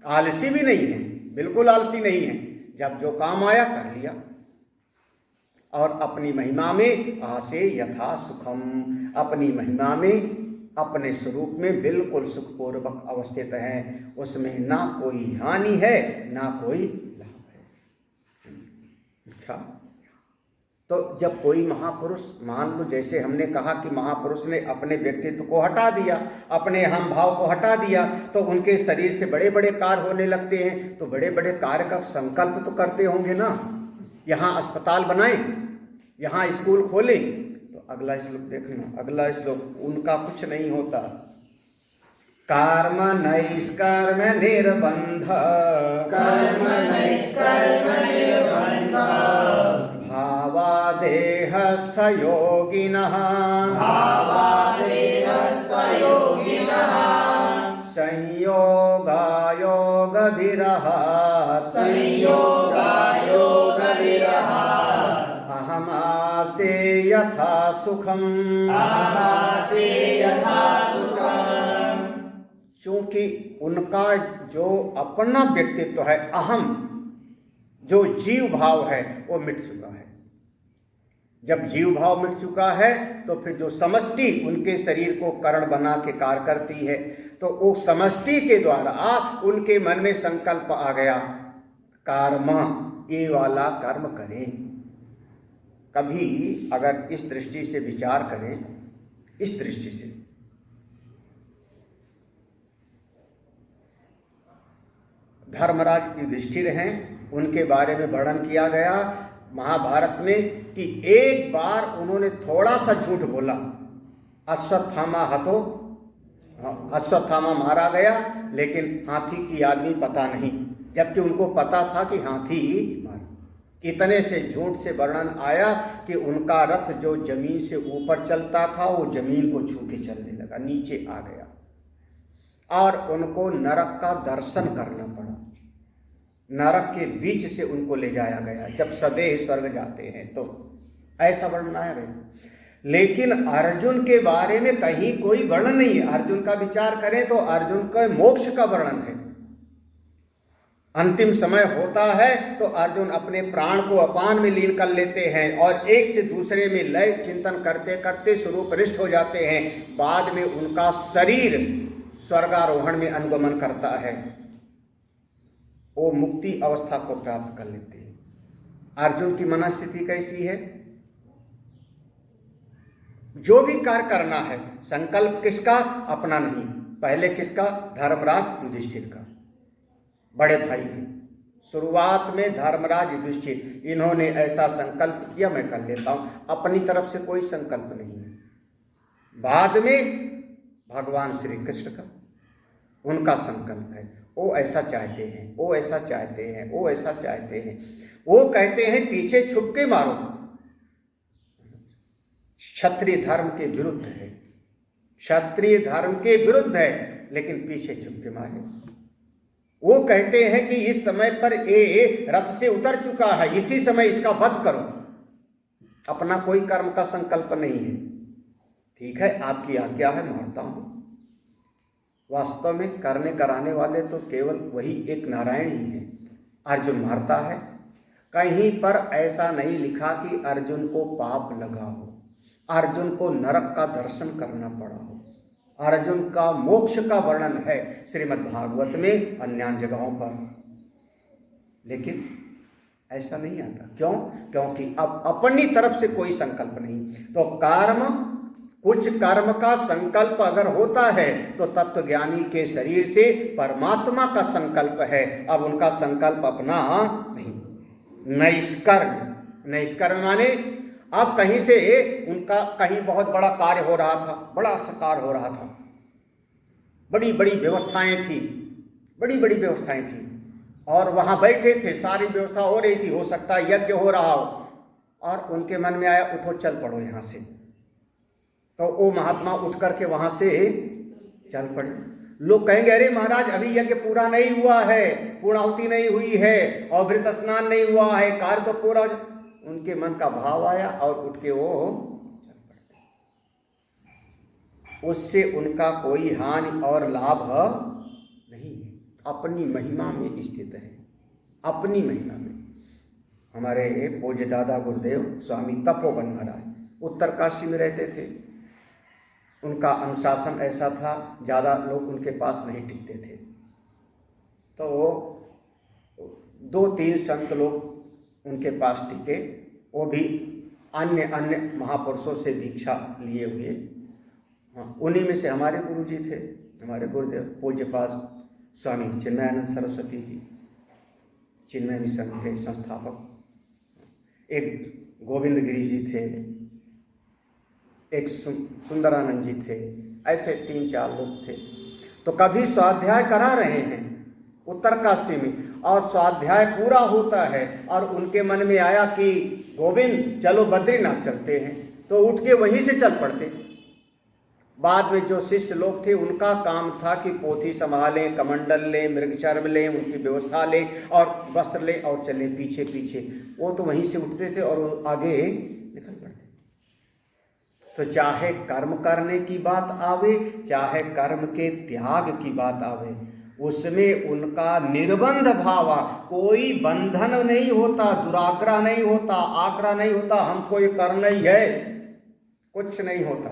आलसी भी नहीं है, बिल्कुल आलसी नहीं है, जब जो काम आया कर लिया। और अपनी महिमा में आसे यथा सुखम, अपनी महिमा में अपने स्वरूप में बिल्कुल सुखपूर्वक अवस्थित हैं। उसमें ना कोई हानि है ना कोई लाभ है। अच्छा, तो जब कोई महापुरुष, मान लो जैसे हमने कहा कि महापुरुष ने अपने व्यक्तित्व को हटा दिया, अपने हम भाव को हटा दिया, तो उनके शरीर से बड़े बड़े कार्य होने लगते हैं। तो बड़े बड़े कार्य का संकल्प तो करते होंगे ना। यहाँ अस्पताल बनाए, यहाँ स्कूल खोले, तो अगला श्लोक देखना, अगला श्लोक उनका कुछ नहीं होता। कर्म नैष्कर्म निर्बंध, कर्म नैष्कर्म निर्बंध, भावादेहस्थ योगिनः, भावादेहस्थ योगिनः, संयोगायोग विरह, संयोगायोग विरह, अहमासे यथा सुखम, अहमासे यथा सुखम। चूंकि उनका जो अपना व्यक्तित्व है, अहम जो जीव भाव है, वो मिट चुका है। जब जीव भाव मिट चुका है तो फिर जो समष्टि उनके शरीर को करण बना के कार्य करती है, तो वो समष्टि के द्वारा उनके मन में संकल्प आ गया, कर्म, ये वाला कर्म करें। कभी अगर इस दृष्टि से विचार करें, इस दृष्टि से, धर्मराज युधिष्ठिर हैं, उनके बारे में वर्णन किया गया महाभारत में कि एक बार उन्होंने थोड़ा सा झूठ बोला, अश्वत्थामा मारा गया, लेकिन हाथी की आदमी पता नहीं, जबकि उनको पता था कि हाथी मारा। इतने से झूठ से वर्णन आया कि उनका रथ जो जमीन से ऊपर चलता था वो जमीन को छू के चलने लगा, नीचे आ गया, और उनको नरक का दर्शन करना पड़ा। नरक के बीच से उनको ले जाया गया जब सदैव स्वर्ग जाते हैं, तो ऐसा वर्णन आया गया। लेकिन अर्जुन के बारे में कहीं कोई वर्णन नहीं है। अर्जुन का विचार करें तो अर्जुन का मोक्ष का वर्णन है। अंतिम समय होता है तो अर्जुन अपने प्राण को अपान में लीन कर लेते हैं और एक से दूसरे में लय चिंतन करते करते स्वरूपनिष्ठ हो जाते हैं। बाद में उनका शरीर स्वर्गारोहण में अनुगमन करता है, वो मुक्ति अवस्था को प्राप्त कर लेते हैं। अर्जुन की मनस्थिति कैसी है? जो भी कार्य करना है, संकल्प किसका? अपना नहीं, पहले किसका? धर्मराज युधिष्ठिर का, बड़े भाई हैं। शुरुआत में धर्मराज युधिष्ठिर, इन्होंने ऐसा संकल्प किया मैं कर लेता हूं, अपनी तरफ से कोई संकल्प नहीं है। बाद में भगवान श्री कृष्ण का, उनका संकल्प है, वो ऐसा चाहते हैं, वो ऐसा चाहते हैं, वो ऐसा चाहते हैं। वो कहते हैं पीछे छुप के मारो, क्षत्रिय धर्म के विरुद्ध है, क्षत्रिय धर्म के विरुद्ध है, लेकिन पीछे छुप के मारे। वो कहते हैं कि इस समय पर ये रथ से उतर चुका है, इसी समय इसका वध करो। अपना कोई कर्म का संकल्प नहीं है। ठीक है, आपकी आज्ञा है, मारता हूं। वास्तव में करने कराने वाले तो केवल वही एक नारायण ही है। अर्जुन मारता है। कहीं पर ऐसा नहीं लिखा कि अर्जुन को पाप लगा हो, अर्जुन को नरक का दर्शन करना पड़ा हो। अर्जुन का मोक्ष का वर्णन है श्रीमद् भागवत में, अन्य जगहों पर, लेकिन ऐसा नहीं आता। क्यों? क्योंकि अब अपनी तरफ से कोई संकल्प नहीं। तो कर्म, कुछ कर्म का संकल्प अगर होता है तो तत्वज्ञानी के शरीर से परमात्मा का संकल्प है। अब उनका संकल्प अपना नहीं। नैष्कर्म, नैष्कर्म माने अब कहीं से उनका कहीं बहुत बड़ा कार्य हो रहा था, बड़ा सा कार्य हो रहा था, बड़ी बड़ी व्यवस्थाएं थी, बड़ी बड़ी व्यवस्थाएं थी, और वहां बैठे थे, सारी व्यवस्था हो रही थी, हो सकता है यज्ञ हो रहा हो, और उनके मन में आया उठो चल पड़ो यहां से। तो वो महात्मा उठ करके वहां से चल पड़े। लोग कहेंगे अरे महाराज अभी यज्ञ पूरा नहीं हुआ है, पूर्णाहुति नहीं हुई है, और अभृत स्नान नहीं हुआ है, कार्य तो पूरा। उनके मन का भाव आया और उठ के वो चल पड़ते। उससे उनका कोई हानि और लाभ नहीं है, अपनी महिमा में स्थित है, अपनी महिमा में। हमारे पूज्य दादा गुरुदेव स्वामी तपोवन महाराज उत्तर काशी में रहते थे। उनका अनुशासन ऐसा था, ज़्यादा लोग उनके पास नहीं टिकते थे, तो 2-3 संत लोग उनके पास टिके, वो भी अन्य अन्य महापुरुषों से दीक्षा लिए हुए। हाँ, उन्हीं में से हमारे गुरु जी थे, हमारे गुरुदेव पूज्यपाद स्वामी चिन्मयानंद सरस्वती जी, चिन्मय मिशन के संस्थापक। एक गोविंद गिरी जी थे, एक सुंदरानंद जी थे, ऐसे 3-4 लोग थे। तो कभी स्वाध्याय करा रहे हैं उत्तरकाशी में, और स्वाध्याय पूरा होता है और उनके मन में आया कि गोविंद चलो बद्रीनाथ चलते हैं, तो उठ के वहीं से चल पड़ते। बाद में जो शिष्य लोग थे उनका काम था कि पोथी संभालें, कमंडल लें, मृगचर्म लें, उनकी व्यवस्था लें और वस्त्र लें और चले पीछे पीछे। वो तो वहीं से उठते थे और आगे निकल पड़ते। तो चाहे कर्म करने की बात आवे, चाहे कर्म के त्याग की बात आवे, उसमें उनका निर्बंध भाव, कोई बंधन नहीं होता, दुराग्रह नहीं होता, आग्रह नहीं होता, हमको ये करना ही है, कुछ नहीं होता।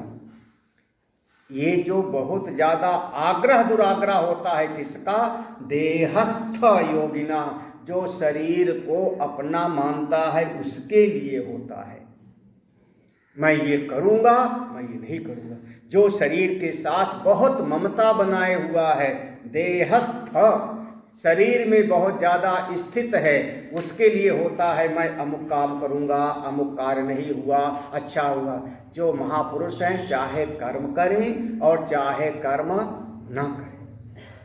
ये जो बहुत ज्यादा आग्रह दुराग्रह होता है किसका? देहस्थ योगिना, जो शरीर को अपना मानता है उसके लिए होता है। मैं ये करूंगा, मैं ये नहीं करूंगा। जो शरीर के साथ बहुत ममता बनाए हुआ है, देहस्थ, शरीर में बहुत ज़्यादा स्थित है, उसके लिए होता है मैं अमुक काम करूंगा, अमुक कार्य नहीं हुआ, अच्छा हुआ। जो महापुरुष हैं चाहे कर्म करें और चाहे कर्म ना करें,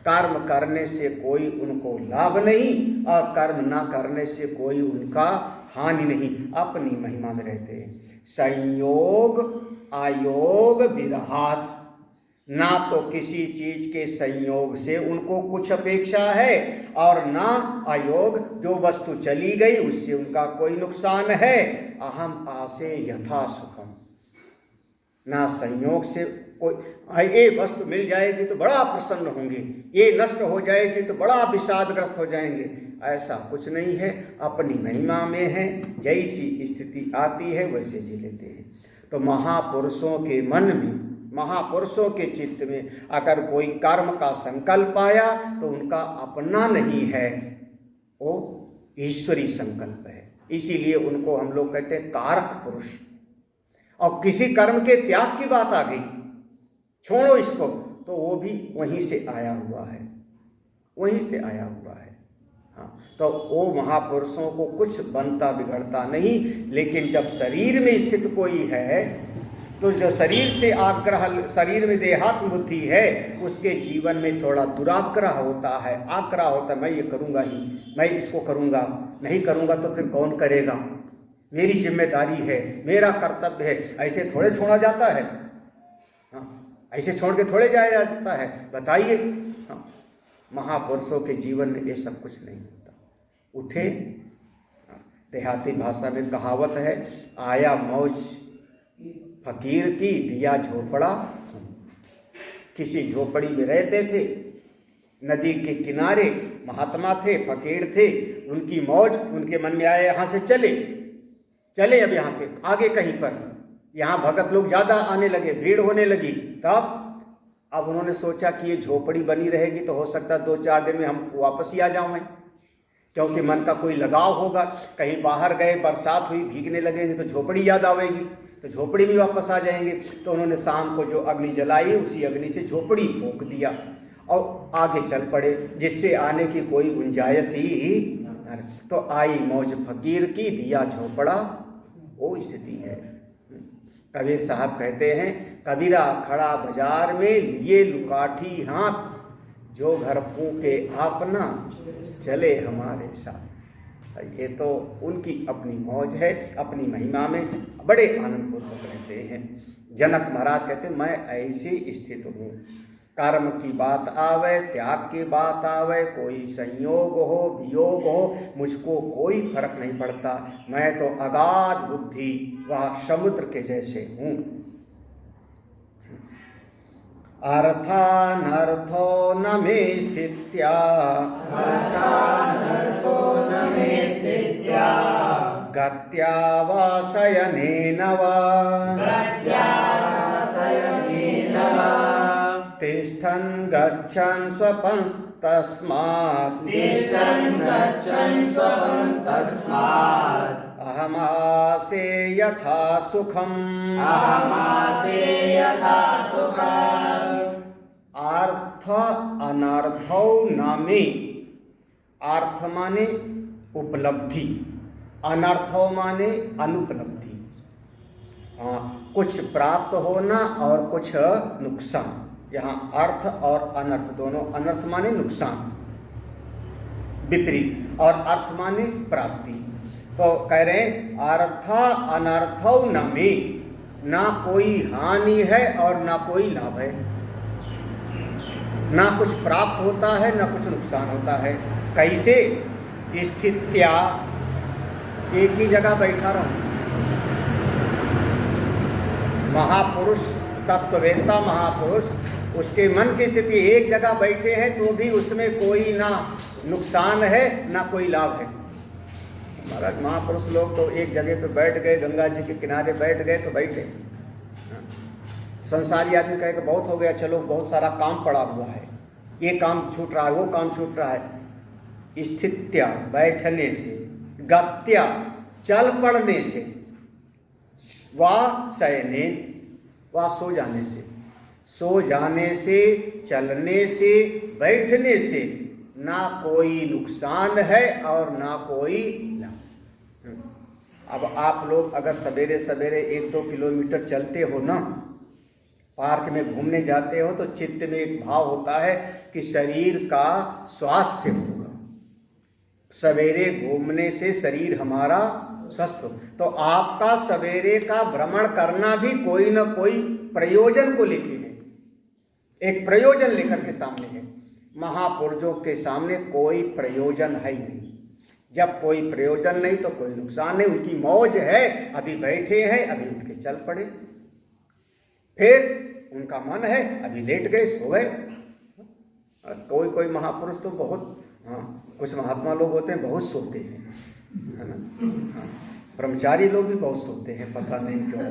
कर्म करने से कोई उनको लाभ नहीं और कर्म ना करने से कोई उनका हानि नहीं, अपनी महिमा में रहते हैं। संयोग अयोग विरहात, ना तो किसी चीज के संयोग से उनको कुछ अपेक्षा है और ना अयोग, जो वस्तु चली गई उससे उनका कोई नुकसान है। अहम आसे यथा सुखम, ना संयोग से कोई ये वस्तु मिल जाएगी तो बड़ा प्रसन्न होंगे, ये नष्ट हो जाएगी तो बड़ा विषादग्रस्त हो जाएंगे, ऐसा कुछ नहीं है। अपनी महिमा में है, जैसी स्थिति आती है वैसे जी लेते हैं। तो महापुरुषों के मन में, महापुरुषों के चित्त में अगर कोई कर्म का संकल्प आया तो उनका अपना नहीं है, वो ईश्वरी संकल्प है। इसीलिए उनको हम लोग कहते हैं कारक पुरुष। और किसी कर्म के त्याग की बात आ गई, छोड़ो इसको, तो वो भी वहीं से आया हुआ है, वहीं से आया हुआ है। हाँ, तो वो महापुरुषों को कुछ बनता बिगड़ता नहीं। लेकिन जब शरीर में स्थित कोई है तो जो शरीर से आग्रह, शरीर में देहात्म बुद्धि है, उसके जीवन में थोड़ा दुराग्रह होता है, आग्रह होता है, मैं ये करूँगा ही, मैं इसको करूँगा, नहीं करूँगा तो फिर कौन करेगा, मेरी जिम्मेदारी है, मेरा कर्तव्य है। ऐसे थोड़े छोड़ा जाता है? हाँ, ऐसे छोड़ के थोड़े जाया जाता है? बताइए। हाँ, महापुरुषों के जीवन में ये सब कुछ नहीं होता। उठे, देहाती भाषा में कहावत है, आया मौज फकीर की, दिया झोपड़ा। किसी झोपड़ी में रहते थे, नदी के किनारे महात्मा थे, फकीर थे, उनकी मौज उनके मन में आया, यहाँ से चले अब यहाँ से आगे कहीं पर। यहाँ भगत लोग ज़्यादा आने लगे, भीड़ होने लगी। तब अब उन्होंने सोचा कि ये झोपड़ी बनी रहेगी तो हो सकता है 2-4 दिन में हम वापस ही आ जाऊँ, क्योंकि मन का कोई लगाव होगा। कहीं बाहर गए, बरसात हुई, भीगने लगेंगे तो झोपड़ी याद आवेगी, तो झोपड़ी में वापस आ जाएंगे। तो उन्होंने शाम को जो अग्नि जलाई, उसी अग्नि से झोपड़ी फूंक दिया और आगे चल पड़े, जिससे आने की कोई गुंजाइश ही। तो आई मौज फकीर की, दिया झोपड़ा, वो स्थिति है। कबीर साहब कहते हैं, कबीरा खड़ा बाजार में लिए लुकाठी हाथ, जो घर फूंके आपना चले हमारे साथ। ये तो उनकी अपनी मौज है, अपनी महिमा में बड़े आनंदपूर्वक रहते हैं। जनक महाराज कहते हैं, मैं ऐसी स्थित हूँ, कर्म की बात आवे, त्याग की बात आवे, कोई संयोग हो, वियोग हो, मुझको कोई फर्क नहीं पड़ता। मैं तो अगाध बुद्धि वह समुद्र के जैसे हूँ। अर्थानर्थो न मे स्थित्या, अर्थानर्थो न मे स्थित्या, गत्या वा शयनेन वा, गत्या वा शयनेन वा, तिष्ठन् गच्छन् स्वपंस्तस्मात्, तिष्ठन् गच्छन् स्वपंस्तस्मात्, अहमासे यथा सुखम्, अहमासे यथा सुखम्। अर्थ अनर्थौ न मे, अर्थ माने उपलब्धि, अनर्थौ माने अनुपलब्धि। कुछ प्राप्त होना और कुछ नुकसान। यहाँ अर्थ और अनर्थ दोनों, अनर्थ माने नुकसान, विपरीत, और अर्थ माने प्राप्ति। तो कह रहे हैं, अर्थ अनर्थौ न मे, ना कोई हानि है और ना कोई लाभ है, ना कुछ प्राप्त होता है ना कुछ नुकसान होता है। कैसे? स्थित्या, एक ही जगह बैठा रहूं। महापुरुष, तत्ववेत्ता महापुरुष उसके मन की स्थिति, एक जगह बैठे हैं तो भी उसमें कोई ना नुकसान है ना कोई लाभ है। महाराज महापुरुष लोग तो एक जगह पे बैठ गए, गंगा जी के किनारे बैठ गए तो बैठे। संसारी आदमी कहे कि बहुत हो गया, चलो बहुत सारा काम पड़ा हुआ है, ये काम छूट रहा है, वो काम छूट रहा है। स्थित्या बैठने से, गत्या चल पड़ने से, वा शयने वा सो जाने से, सो जाने से, चलने से, बैठने से ना कोई नुकसान है और ना कोई लाभ। अब आप लोग अगर सवेरे सवेरे 1-2 किलोमीटर चलते हो ना, पार्क में घूमने जाते हो तो चित्त में एक भाव होता है कि शरीर का स्वास्थ्य होगा। सवेरे घूमने से शरीर हमारा स्वस्थ हो, तो आपका सवेरे का भ्रमण करना भी कोई ना कोई प्रयोजन को लेके है, एक प्रयोजन लेकर के सामने है। महापुरुषों के सामने कोई प्रयोजन है ही नहीं। जब कोई प्रयोजन नहीं तो कोई नुकसान नहीं। उनकी मौज है, अभी बैठे हैं, अभी उठ के चल पड़े, फिर उनका मन है, अभी लेट गए, सो गए। कोई कोई महापुरुष तो बहुत, कुछ महात्मा लोग होते हैं बहुत सोते हैं, है ना। ब्रह्मचारी लोग भी बहुत सोते हैं, पता नहीं क्यों।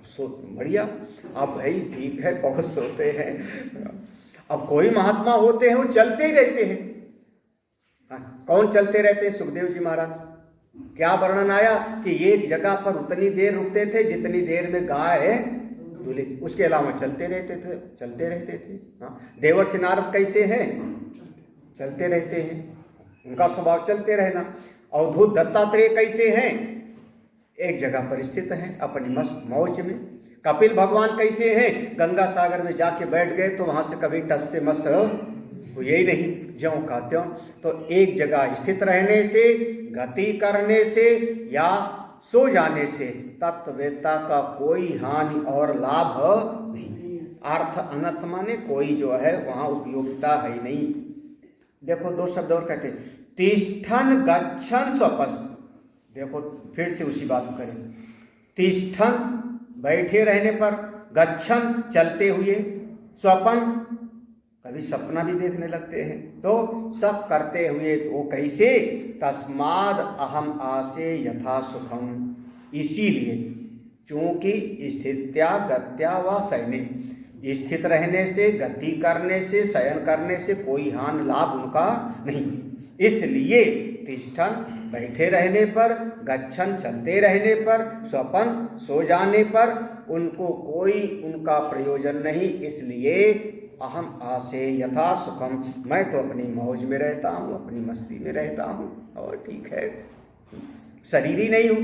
सो बढ़िया, अब भाई ठीक है, बहुत सोते हैं। अब कोई महात्मा होते हैं वो चलते ही रहते हैं। कौन चलते रहते हैं? सुखदेव जी महाराज। क्या वर्णन आया कि एक जगह पर उतनी देर रुकते थे जितनी देर में गाय दूल्हे, उसके अलावा चलते रहते थे। देवर्षि नारद कैसे हैं? चलते रहते हैं, उनका स्वभाव चलते रहना। अवधूत दत्तात्रेय कैसे हैं? एक जगह पर स्थित हैं अपनी मस्त मौज में। कपिल भगवान कैसे हैं? गंगा सागर में जाके बैठ गए तो वहां से कभी टस से मस हुए ही नहीं, ज्यों का त्यों। तो एक जगह स्थित रहने से, गति करने से या सो जाने से तत्ववेत्ता का कोई हानि और लाभ नहीं। अर्थ अनर्थ माने कोई जो है वहां उपयोगिता है नहीं। देखो 2 शब्द और कहते हैं, तिष्ठन गच्छन स्वपस। देखो फिर से उसी बात करें, तिष्ठन बैठे रहने पर, गच्छन चलते हुए, स्वपन कभी सपना भी देखने लगते हैं, तो सब करते हुए। तो वो कैसे? तस्माद अहम आसे यथा सुखम। इसीलिए चूंकि स्थित्या गत्या व शयने, स्थित रहने से, गति करने से, शयन करने से कोई हानि लाभ उनका नहीं, इसलिए तिष्ठन बैठे रहने पर, गच्छन चलते रहने पर, स्वपन सो जाने पर उनको कोई उनका प्रयोजन नहीं। इसलिए अहम आसे यथा सुखम, मैं तो अपनी मौज में रहता हूँ, अपनी मस्ती में रहता हूँ और ठीक है, शरीर ही नहीं हूँ।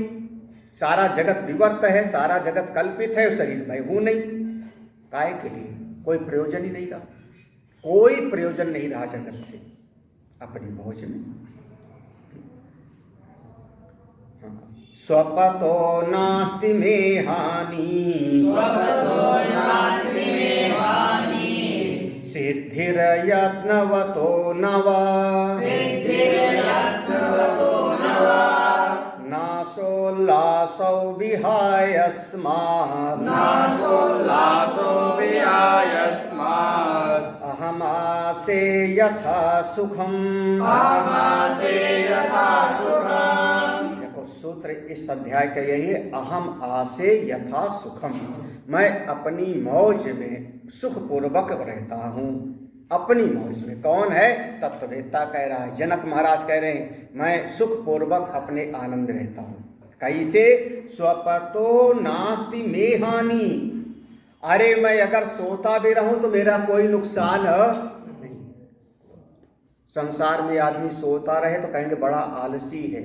सारा जगत विवर्त है, सारा जगत कल्पित है, शरीर मैं हूँ नहीं। काय के लिए? कोई प्रयोजन ही नहीं रहा, कोई प्रयोजन नहीं रहा जगत से, अपनी मौज में। स्वपतो नास्ति मे हानि, सिद्धिर्यत्नवतो नवा, नासोल्लासौ विहायस्मात्, अहमासे यथा सुखम। देखो सूत्र इस अध्याय का यही है, अहम आसे यथा सुखम। मैं अपनी मौज में सुखपूर्वक रहता हूँ, अपनी मौज में। कौन है? तत्ववेत्ता कह रहा है, जनक महाराज कह रहे हैं, मैं सुखपूर्वक अपने आनंद रहता हूँ। कैसे? स्वपतो नास्ति मे हानि। अरे मैं अगर सोता भी रहूं तो मेरा कोई नुकसान नहीं। संसार में आदमी सोता रहे तो कहेंगे बड़ा आलसी है,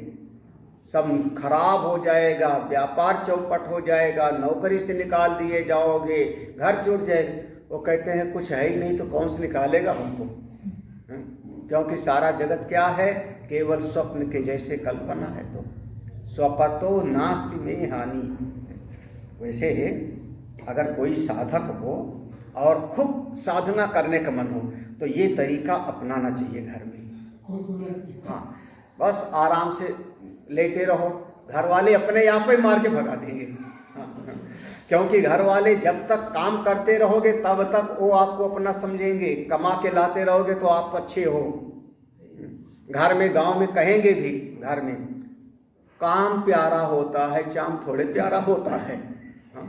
सब खराब हो जाएगा, व्यापार चौपट हो जाएगा, नौकरी से निकाल दिए जाओगे, घर छूट जाएगा। वो कहते हैं कुछ है ही नहीं तो कौन से निकालेगा हमको, क्योंकि सारा जगत क्या है? केवल स्वप्न के जैसे कल्पना है। तो स्वपतो नास्ति में हानि। वैसे है अगर कोई साधक हो और खूब साधना करने का मन हो तो ये तरीका अपनाना चाहिए घर में। हाँ, बस आराम से लेटे रहो, घर वाले अपने आप ही मार के भगा देंगे। क्योंकि घर वाले जब तक काम करते रहोगे तब तक वो आपको अपना समझेंगे, कमा के लाते रहोगे तो आप अच्छे हो। घर में गांव में कहेंगे भी, घर में काम प्यारा होता है, चाम थोड़े प्यारा होता है। हाँ?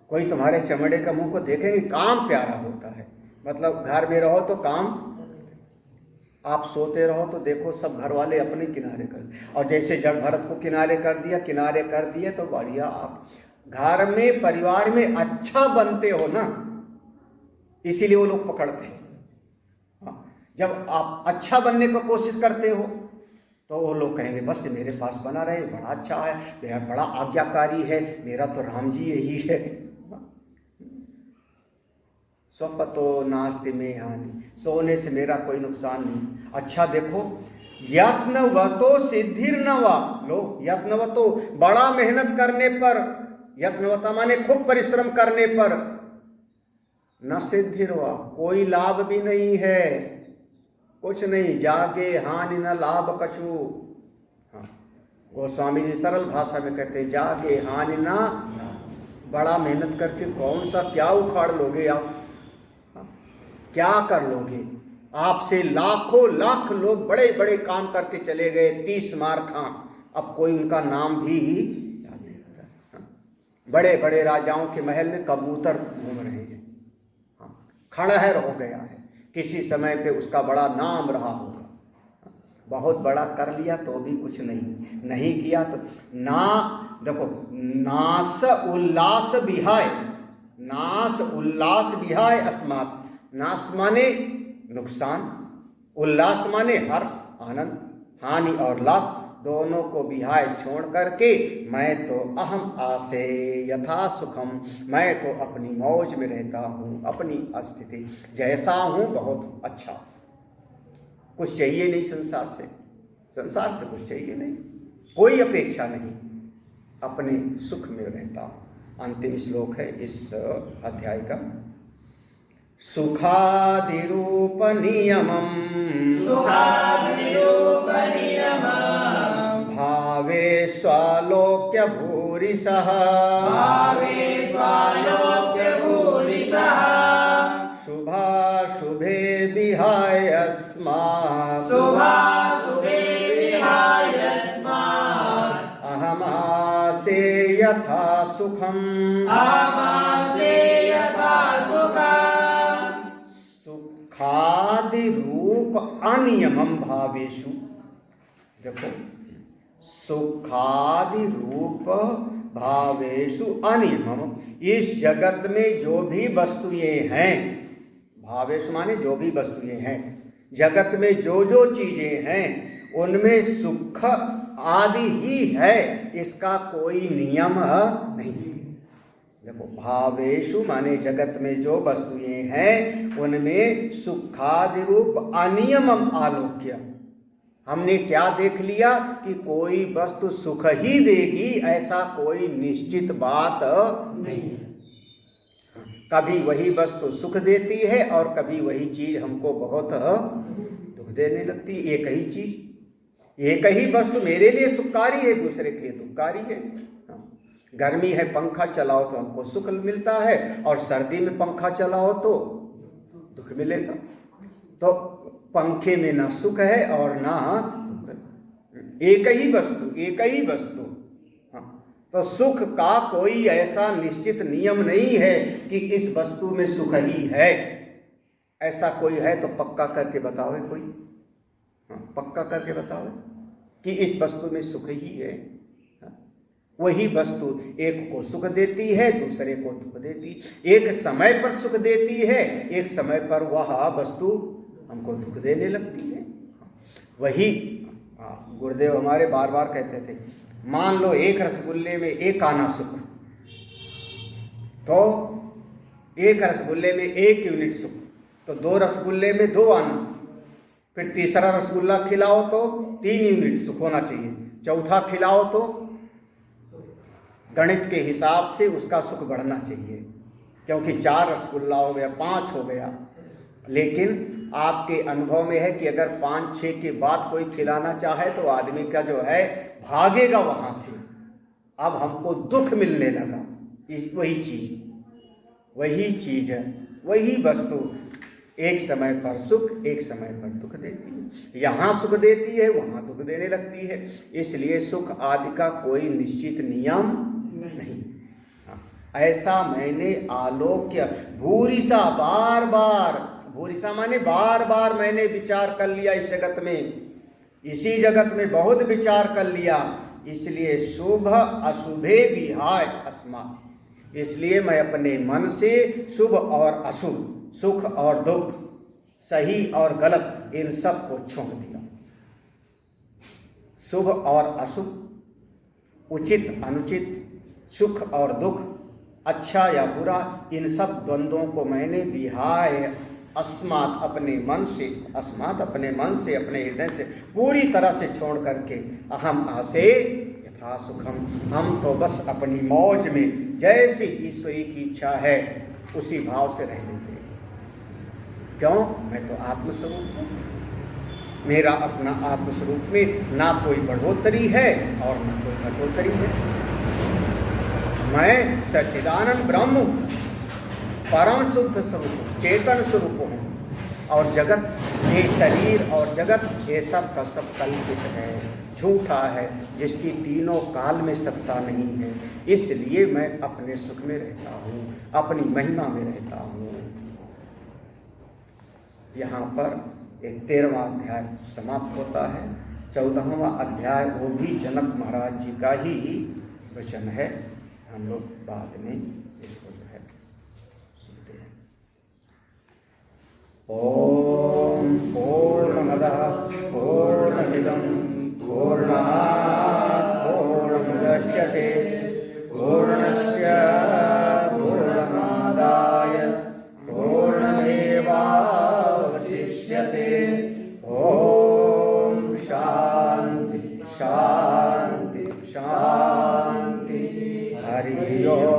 कोई तुम्हारे चमड़े का मुंह को देखेंगे, काम प्यारा होता है मतलब घर में रहो तो काम, आप सोते रहो तो देखो सब घर वाले अपने किनारे कर, और जैसे जब भरत को किनारे कर दिए तो बढ़िया। आप घर में परिवार में अच्छा बनते हो ना, इसीलिए वो लोग पकड़ते हैं। जब आप अच्छा बनने की कोशिश करते हो तो वो लोग कहेंगे बस मेरे पास बना रहे, बड़ा अच्छा है, बड़ा आज्ञाकारी है, मेरा तो राम जी यही है। स्वपतो नास्ति में हानि, सोने से मेरा कोई नुकसान नहीं। अच्छा देखो, यत्नवतो सिद्धिर्नवा, लो यत्नवतो, बड़ा मेहनत करने पर, यत्नवता माने खूब परिश्रम करने पर, न सिद्धिर्वा, कोई लाभ भी नहीं है, कुछ नहीं, जागे हानि न लाभ कछु। हाँ, गोस्वामी जी सरल भाषा में कहते हैं जागे हानि ना, बड़ा मेहनत करके कौन सा क्या उखाड़ लोगे आप, क्या कर लोगे? आपसे लाखों लाख लोग बड़े बड़े काम करके चले गए, 30 मार खां, अब कोई उनका नाम भी याद नहीं रहता। बड़े बड़े राजाओं के महल में कबूतर घूम रहे हैं, खड़हर हो गया है, किसी समय पे उसका बड़ा नाम रहा होगा। बहुत बड़ा कर लिया तो भी कुछ नहीं किया तो ना, देखो नास उल्लास विहाय, नास उल्लास विहाय अस्मात्, नाश माने नुकसान, उल्लास माने हर्ष आनंद, हानि और लाभ दोनों को विहाय छोड़ करके मैं तो अहम आसे यथा सुखम, मैं तो अपनी मौज में रहता हूँ, अपनी स्थिति जैसा हूँ बहुत अच्छा, कुछ चाहिए नहीं संसार से, संसार से कुछ चाहिए नहीं, कोई अपेक्षा नहीं, अपने सुख में रहता हूँ। अंतिम श्लोक है इस अध्याय का। सुखादिरूप नियमम् भावे स्वालोक्य भूरिशः शुभाशुभे विहाय अस्मात् अहमासे यथा सुखम् सुखादि रूप अनियमम भावेशु, देखो सुखादि रूप भावेशु अनियमम, इस जगत में जो भी वस्तुएं हैं, भावेशु माने जो भी वस्तुएं हैं, जगत में जो जो चीजें हैं उनमें सुख आदि ही है, इसका कोई नियम नहीं। देखो भावेशु माने जगत में जो वस्तुएं हैं उनमें सुखादि रूप अनियमम आलोक्य, हमने क्या देख लिया कि कोई वस्तु सुख ही देगी ऐसा कोई निश्चित बात नहीं। कभी वही वस्तु सुख देती है और कभी वही चीज हमको बहुत दुख देने लगती है। एक ही चीज, एक ही वस्तु मेरे लिए सुखकारी है, दूसरे के लिए दुखकारी है। गर्मी है पंखा चलाओ तो हमको सुख मिलता है और सर्दी में पंखा चलाओ तो दुख मिलेगा। तो पंखे में ना सुख है और ना दुख, एक ही वस्तु। हाँ, तो सुख का कोई ऐसा निश्चित नियम नहीं है कि इस वस्तु में सुख ही है, ऐसा कोई है तो पक्का करके बताओ कोई। हाँ, पक्का करके बताओ कि इस वस्तु में सुख ही है। वही वस्तु एक को सुख देती है, दूसरे को दुख देती, एक समय पर सुख देती है, एक समय पर वह वस्तु हमको दुख देने लगती है। वही गुरुदेव हमारे बार बार कहते थे, मान लो एक रसगुल्ले में एक आना सुख, तो एक रसगुल्ले में 1 यूनिट सुख, तो 2 रसगुल्ले में 2 आना, फिर तीसरा रसगुल्ला खिलाओ तो 3 यूनिट सुख होना चाहिए, चौथा खिलाओ तो गणित के हिसाब से उसका सुख बढ़ना चाहिए, क्योंकि 4 रसगुल्ला हो गया, 5 हो गया। लेकिन आपके अनुभव में है कि अगर 5-6 के बाद कोई खिलाना चाहे तो आदमी का जो है भागेगा वहां से, अब हमको दुख मिलने लगा। वही चीज है, वही वस्तु एक समय पर सुख, एक समय पर दुख देती है। यहाँ सुख देती है, वहाँ दुख देने लगती है। इसलिए सुख आदि का कोई निश्चित नियम नहीं। ऐसा मैंने आलोक्य भूरिसा बार बार, भूरिसा माने बार बार मैंने विचार कर लिया इस जगत में, इसी जगत में बहुत विचार कर लिया। इसलिए शुभ अशुभे विहाय अस्मा, इसलिए मैं अपने मन से शुभ और अशुभ, सुख और दुख, सही और गलत, इन सब को छोड़ दिया। शुभ और अशुभ, उचित अनुचित, सुख और दुख, अच्छा या बुरा, इन सब द्वंद्वों को मैंने विहाय अस्मात् अपने मन से, अस्मात् अपने मन से, अपने हृदय से पूरी तरह से छोड़ करके अहम आसे यथा सुखम, हम तो बस अपनी मौज में जैसी ईश्वरी की इच्छा है उसी भाव से रह लेते हैं। क्यों? मैं तो आत्मस्वरूप हूँ, मेरा अपना आत्मस्वरूप में ना कोई बढ़ोतरी है और ना कोई घटोतरी है। मैं सच्चिदानंद ब्रह्म हूँ, परम शुद्ध स्वरूप, चेतन स्वरूप हूँ। और जगत, ये शरीर और जगत, ये सब का सब कल्पित है, झूठा है, जिसकी तीनों काल में सत्ता नहीं है। इसलिए मैं अपने सुख में रहता हूँ, अपनी महिमा में रहता हूँ। यहाँ पर 13वां अध्याय समाप्त होता है। 14वां अध्याय वो भी जनक महाराज जी का ही वचन है। हम लोग बाद में इसको जो है सुनते हैं। ओम पूर्णमदः पूर्णमिदं पूर्णात् पूर्णमुदच्यते पूर्णस्य पूर्णमादाय पूर्णमेवावशिष्यते। ओम शांति शांति शांति। हरि ओम।